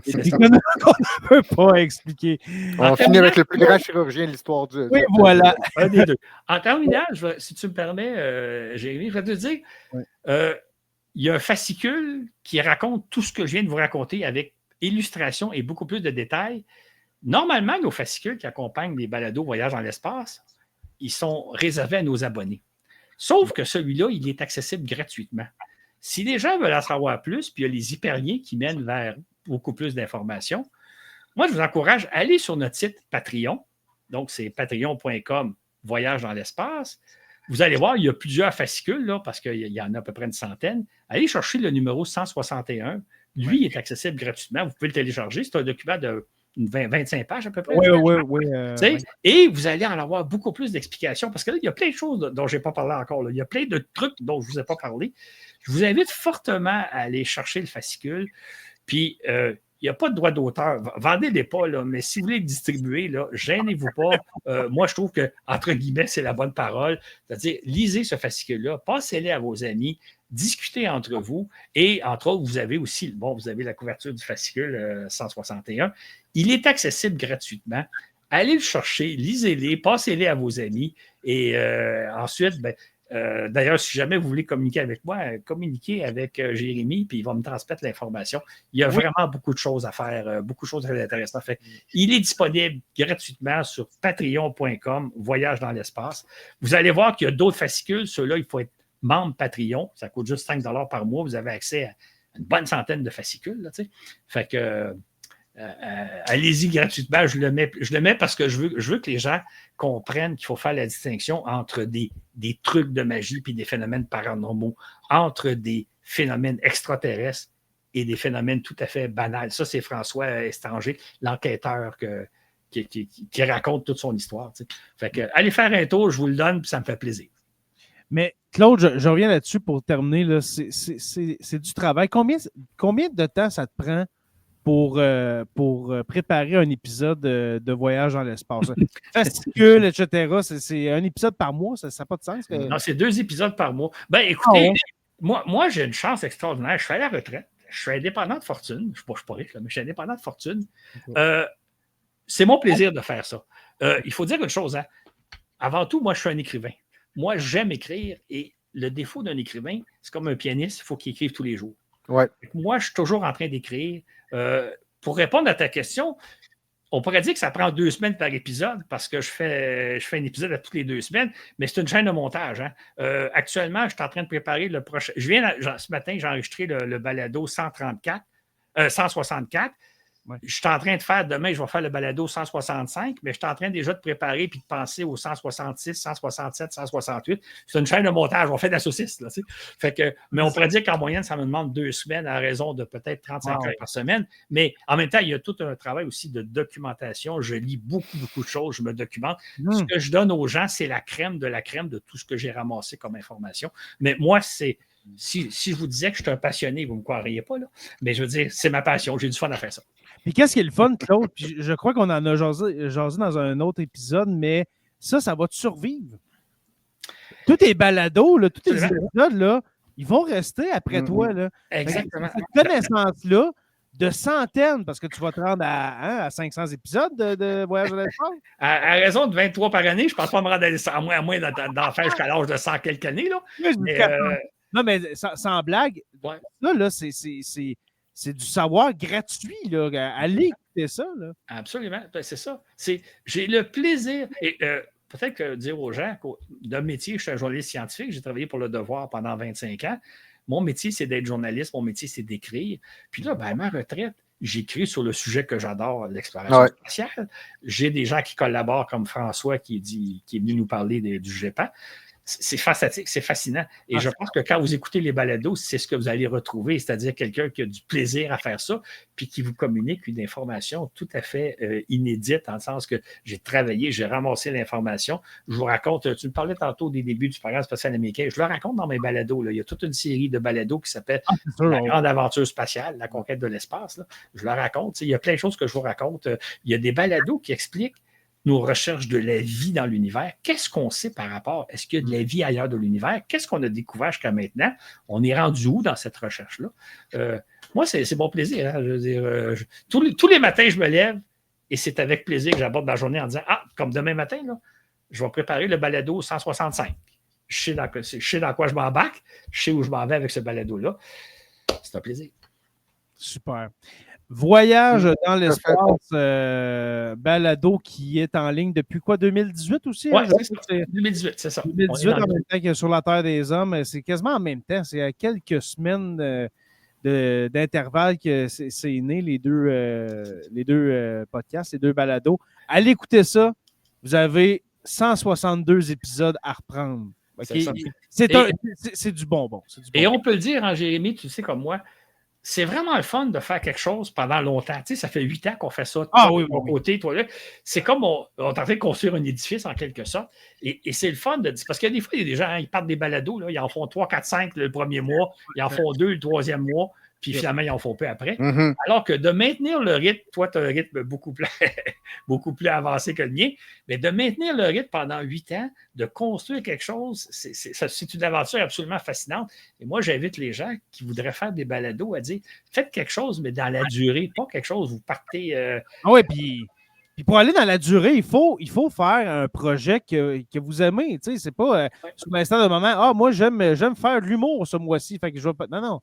Et qu'on ne peut pas expliquer. On finit avec le plus grand chirurgien de l'histoire du... Oui, voilà. Un des deux. En terminant, si tu me permets, Jérémy, je vais te dire, il y a un fascicule qui raconte tout ce que je viens de vous raconter avec illustration et beaucoup plus de détails. Normalement, nos fascicules qui accompagnent les balados voyages dans l'espace, ils sont réservés à nos abonnés. Sauf que celui-là, il est accessible gratuitement. Si les gens veulent en savoir plus, puis il y a les hyperliens qui mènent vers beaucoup plus d'informations, moi, je vous encourage à aller sur notre site Patreon. Donc, c'est patreon.com, voyage dans l'espace. Vous allez voir, il y a plusieurs fascicules, là, parce qu'il y en a à peu près une centaine. Allez chercher le numéro 161. Lui, il est accessible gratuitement. Vous pouvez le télécharger. C'est un document de 25 pages à peu près. Oui. Et vous allez en avoir beaucoup plus d'explications parce que là, il y a plein de choses dont je n'ai pas parlé encore. Là. Il y a plein de trucs dont je ne vous ai pas parlé. Je vous invite fortement à aller chercher le fascicule. Puis, n'y a pas de droit d'auteur. Vendez-les pas, là, mais si vous voulez les distribuer, là, gênez-vous pas. Moi, je trouve que, entre guillemets, c'est la bonne parole. C'est-à-dire, lisez ce fascicule-là, passez-les à vos amis, discutez entre vous. Et, entre autres, vous avez aussi, vous avez la couverture du fascicule 161. Il est accessible gratuitement. Allez le chercher, lisez-les, passez-les à vos amis. Et ensuite, d'ailleurs, si jamais vous voulez communiquer avec moi, communiquez avec Jérémy, puis il va me transmettre l'information. Il y a vraiment beaucoup de choses à faire, beaucoup de choses très intéressantes. Fait, il est disponible gratuitement sur patreon.com, Voyage dans l'espace. Vous allez voir qu'il y a d'autres fascicules. Ceux-là, il faut être membre Patreon. Ça coûte juste 5 $ par mois. Vous avez accès à une bonne centaine de fascicules. Là, fait que allez-y gratuitement. Je le mets parce que je veux que les gens comprennent qu'il faut faire la distinction entre des trucs de magie puis des phénomènes paranormaux, entre des phénomènes extraterrestres et des phénomènes tout à fait banals. Ça, c'est François Estanger, l'enquêteur qui raconte toute son histoire. Fait que, allez faire un tour, je vous le donne, puis ça me fait plaisir. Mais Claude, je reviens là-dessus pour terminer. Là. C'est du travail. Combien de temps ça te prend pour préparer un épisode de Voyage dans l'espace? Fascicule, etc. C'est un épisode par mois, ça n'a pas de sens? Non, c'est 2 épisodes par mois. Écoutez, moi, j'ai une chance extraordinaire. Je suis à la retraite. Je suis indépendant de fortune. Je ne suis pas riche, mais je suis indépendant de fortune. C'est mon plaisir de faire ça. Il faut dire une chose. Hein. Avant tout, moi, je suis un écrivain. Moi, j'aime écrire et le défaut d'un écrivain, c'est comme un pianiste, il faut qu'il écrive tous les jours. Ouais. Moi, je suis toujours en train d'écrire. Pour répondre à ta question, on pourrait dire que ça prend 2 semaines par épisode parce que je fais un épisode à toutes les 2 semaines, mais c'est une chaîne de montage. Hein. Actuellement, je suis en train de préparer le prochain. Ce matin, j'ai enregistré le balado 164. Ouais. Je suis en train de faire, demain, je vais faire le balado 165, mais je suis en train déjà de préparer puis de penser au 166, 167, 168. C'est une chaîne de montage, on fait de la saucisse. Là, fait que, mais on pourrait dire qu'en moyenne, ça me demande 2 semaines à raison de peut-être 35 heures par semaine. Mais en même temps, il y a tout un travail aussi de documentation. Je lis beaucoup de choses, je me documente. Ce que je donne aux gens, c'est la crème de tout ce que j'ai ramassé comme information. Mais moi, c'est... Si je vous disais que je suis un passionné, vous ne me croiriez pas, là. Mais je veux dire, c'est ma passion. J'ai du fun à faire ça. Puis qu'est-ce qui est le fun, Claude? Puis je crois qu'on en a jasé dans un autre épisode, mais ça va te survivre. Tous tes balados, là, tous tes épisodes, là, ils vont rester après toi. Là. Exactement. Cette connaissance-là, de centaines, parce que tu vas te rendre à 500 épisodes de Voyage dans l'espace. À raison de 23 par année, je ne pense pas me rendre à moins d'en faire jusqu'à l'âge de 100 quelques années. Là. Non, mais sans blague, là, c'est du savoir gratuit. Là. Allez écouter ça. Là. Absolument. C'est ça. J'ai le plaisir. Et peut-être que dire aux gens que de métier, je suis un journaliste scientifique, j'ai travaillé pour Le Devoir pendant 25 ans. Mon métier, c'est d'être journaliste, mon métier, c'est d'écrire. Puis là, à ma retraite, j'écris sur le sujet que j'adore, l'exploration spatiale. J'ai des gens qui collaborent comme François qui est venu nous parler du GEPAN. C'est fantastique, c'est fascinant. Et je pense que quand vous écoutez les balados, c'est ce que vous allez retrouver, c'est-à-dire quelqu'un qui a du plaisir à faire ça, puis qui vous communique une information tout à fait inédite, dans le sens que j'ai travaillé, j'ai ramassé l'information. Je vous raconte, tu me parlais tantôt des débuts du programme spatial américain, je le raconte dans mes balados. Là. Il y a toute une série de balados qui s'appelle La grande aventure spatiale, la conquête de l'espace. Là. Je le raconte. Il y a plein de choses que je vous raconte. Il y a des balados qui expliquent nos recherches de la vie dans l'univers. Qu'est-ce qu'on sait par rapport? Est-ce qu'il y a de la vie ailleurs de l'univers? Qu'est-ce qu'on a découvert jusqu'à maintenant? On est rendu où dans cette recherche-là? Moi, c'est mon plaisir. Hein? Je veux dire, tous les matins, je me lève et c'est avec plaisir que j'aborde ma journée en disant comme demain matin, là, je vais préparer le balado 165. Je sais dans quoi je m'embarque, je sais où je m'en vais avec ce balado-là. C'est un plaisir. Super. Voyage dans l'espace, balado qui est en ligne depuis quoi, 2018 aussi? Oui, c'est 2018, c'est ça. 2018 en même temps que Sur la Terre des Hommes, c'est quasiment en même temps. C'est à quelques semaines d'intervalle que c'est né, les deux podcasts, les deux balados. Allez écouter ça. Vous avez 162 épisodes à reprendre. Okay? C'est du bonbon. Et on peut le dire, hein, Jérémy, tu sais comme moi, c'est vraiment le fun de faire quelque chose pendant longtemps. Tu sais, ça fait 8 ans qu'on fait ça. Côté, toi là. C'est comme on est en train de construire un édifice en quelque sorte. Et c'est le fun de dire. Parce que des fois, il y a des gens, ils partent des balados, là, ils en font 3, 4, 5 le premier mois, ils en font 2 le troisième mois. puis finalement, ils en font peu après. Mm-hmm. Alors que de maintenir le rythme, toi, tu as un rythme beaucoup plus avancé que le mien, mais de maintenir le rythme pendant 8 ans, de construire quelque chose, c'est une aventure absolument fascinante. Et moi, j'invite les gens qui voudraient faire des balados à dire, faites quelque chose, mais dans la durée, pas quelque chose, vous partez... Ah oui, puis pour aller dans la durée, il faut faire un projet que vous aimez. Tu sais, c'est pas sur l'instant de moment, ah, moi, j'aime faire de l'humour ce mois-ci. Fait que je vais pas. Non.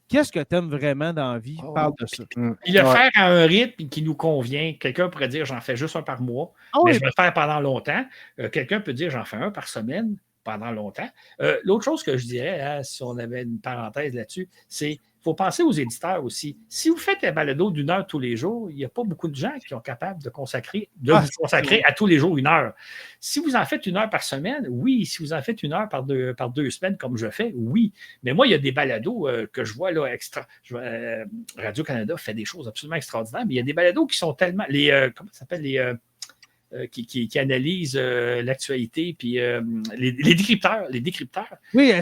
Qu'est-ce que tu aimes vraiment dans la vie? Parle de ça. Puis le faire à un rythme qui nous convient. Quelqu'un pourrait dire, j'en fais juste un par mois, mais je vais le faire pendant longtemps. Quelqu'un peut dire, j'en fais un par semaine pendant longtemps. L'autre chose que je dirais, si on avait une parenthèse là-dessus, c'est il faut penser aux éditeurs aussi. Si vous faites un balado d'1 heure tous les jours, il n'y a pas beaucoup de gens qui sont capables de vous consacrer à tous les jours 1 heure. Si vous en faites 1 heure par semaine, oui. Si vous en faites 1 heure par deux semaines, comme je fais, oui. Mais moi, il y a des balados que je vois là extra. Radio-Canada fait des choses absolument extraordinaires, mais il y a des balados qui sont tellement... comment ça s'appelle? Qui analysent l'actualité, puis les décrypteurs. Oui,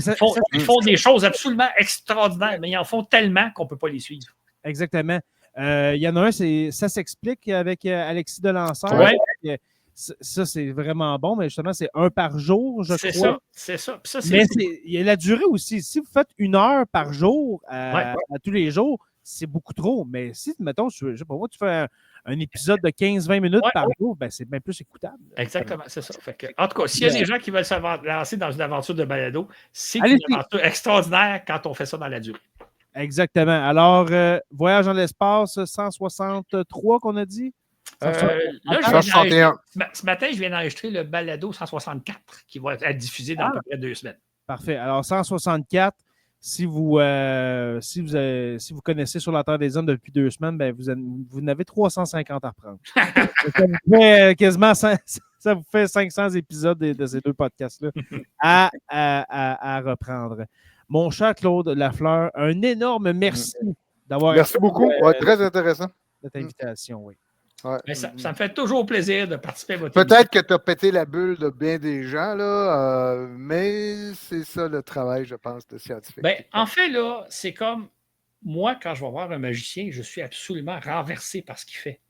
ils font des choses absolument extraordinaires, mais ils en font tellement qu'on ne peut pas les suivre. Exactement. Il y en a un, ça s'explique avec Alexis Delancer. Ouais. Ça, c'est vraiment bon, mais justement, c'est 1 par jour, je crois. C'est ça. Mais il y a la durée aussi. Si vous faites 1 heure par jour à tous les jours, c'est beaucoup trop. Mais si, mettons, je sais pas moi, tu fais un épisode de 15-20 minutes par jour, ben, c'est bien plus écoutable. Exactement, c'est ça. Fait que, en tout cas, s'il y a des gens qui veulent se lancer dans une aventure de balado, c'est une aventure extraordinaire quand on fait ça dans la durée. Exactement. Alors, Voyage dans l'espace, 163 qu'on a dit? Là, 161. Ce matin, je viens d'enregistrer le balado 164 qui va être diffusé dans à peu près 2 semaines. Parfait. Alors, 164, si vous connaissez Sur la Terre des Hommes depuis 2 semaines, ben vous en avez 350 à reprendre. Ça vous fait quasiment ça vous fait 500 épisodes de ces 2 podcasts-là à reprendre. Mon cher Claude Lafleur, un énorme merci d'avoir... Merci beaucoup. Très intéressant. Cette invitation, oui. Ouais. Mais ça me fait toujours plaisir de participer à votre Peut-être que tu as pété la bulle de bien des gens, là, mais c'est ça le travail, je pense, de scientifique. En fait, là, c'est comme moi, quand je vais voir un magicien, je suis absolument renversé par ce qu'il fait.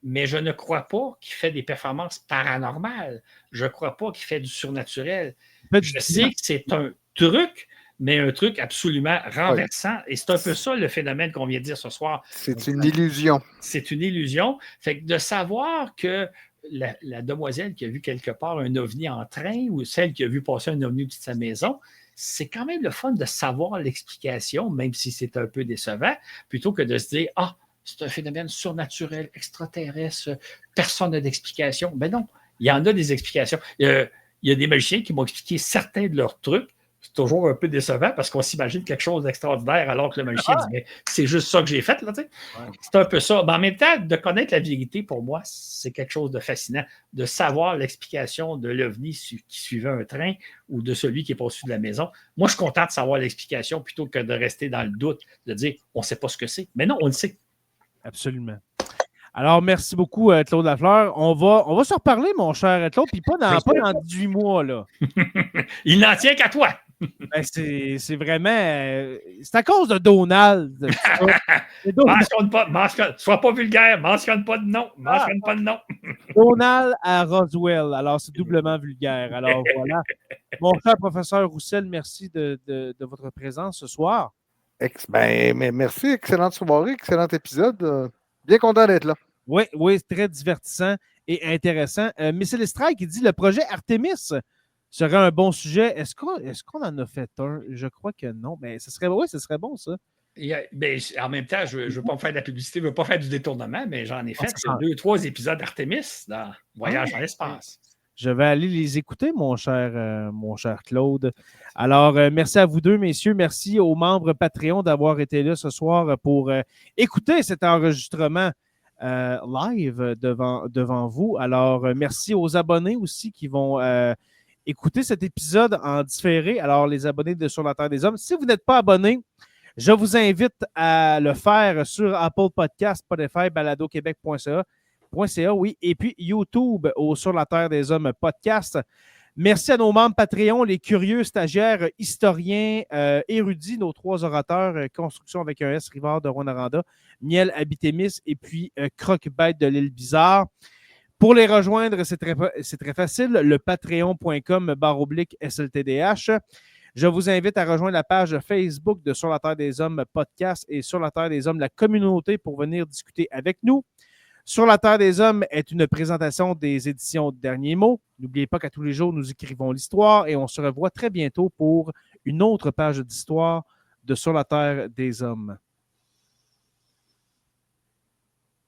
Mais je ne crois pas qu'il fait des performances paranormales. Je ne crois pas qu'il fait du surnaturel. Je sais que c'est un truc, mais un truc absolument renversant. Et c'est un peu ça le phénomène qu'on vient de dire ce soir. C'est une illusion. C'est une illusion. Fait que de savoir que la demoiselle qui a vu quelque part un ovni en train ou celle qui a vu passer un ovni au-dessus de sa maison, c'est quand même le fun de savoir l'explication, même si c'est un peu décevant, plutôt que de se dire « Ah, c'est un phénomène surnaturel, extraterrestre, personne n'a d'explication. » Ben non, il y en a des explications. Il y a des magiciens qui m'ont expliqué certains de leurs trucs. C'est toujours un peu décevant parce qu'on s'imagine quelque chose d'extraordinaire alors que le magicien dit mais c'est juste ça que j'ai fait. Là, c'est un peu ça. Mais en même temps, de connaître la vérité, pour moi, c'est quelque chose de fascinant. De savoir l'explication de l'OVNI qui suivait un train ou de celui qui est pas au-dessus de la maison. Moi, je suis content de savoir l'explication plutôt que de rester dans le doute, de dire on ne sait pas ce que c'est. Mais non, on le sait. Absolument. Alors, merci beaucoup, Claude Lafleur. On va se reparler, mon cher Claude, puis pas dans 18 mois, là. Il n'en tient qu'à toi. Ben, c'est vraiment... c'est à cause de Donald. Mentionne pas, sois pas vulgaire, mentionne pas de nom. Mentionne pas de nom. Donald à Roswell. Alors, c'est doublement vulgaire. Alors, voilà. Mon cher professeur Roussel, merci de votre présence ce soir. Merci. Excellente soirée, excellent épisode. Bien content d'être là. Oui, c'est très divertissant et intéressant. Missile Strike, qui dit le projet Artemis serait un bon sujet. Est-ce qu'on en a fait un? Je crois que non. Mais ce serait bon, ça. En même temps, je ne veux pas me faire de la publicité, je ne veux pas faire du détournement, mais j'en ai fait 2-3 épisodes d'Artemis dans Voyage dans l'espace. Je vais aller les écouter, mon cher Claude. Alors, merci à vous deux, messieurs. Merci aux membres Patreon d'avoir été là ce soir pour écouter cet enregistrement live devant vous. Alors, merci aux abonnés aussi qui vont écouter cet épisode en différé. Alors, les abonnés de Sur la Terre des Hommes, si vous n'êtes pas abonné, je vous invite à le faire sur Apple Podcasts, Spotify, baladoquebec.ca. Oui, et puis YouTube au Sur la Terre des Hommes podcast. Merci à nos membres Patreon, les curieux, stagiaires, historiens, érudits, nos 3 orateurs, Construction avec un S, Rivard de Rwanda, Miel Habitémis et puis Croque-Bête de l'île Bizarre. Pour les rejoindre, c'est très facile, le patreon.com/SLTDH. Je vous invite à rejoindre la page Facebook de Sur la Terre des Hommes podcast et Sur la Terre des Hommes, la communauté, pour venir discuter avec nous. Sur la Terre des Hommes est une présentation des éditions Derniers Mots. N'oubliez pas qu'à tous les jours, nous écrivons l'histoire et on se revoit très bientôt pour une autre page d'histoire de Sur la Terre des Hommes.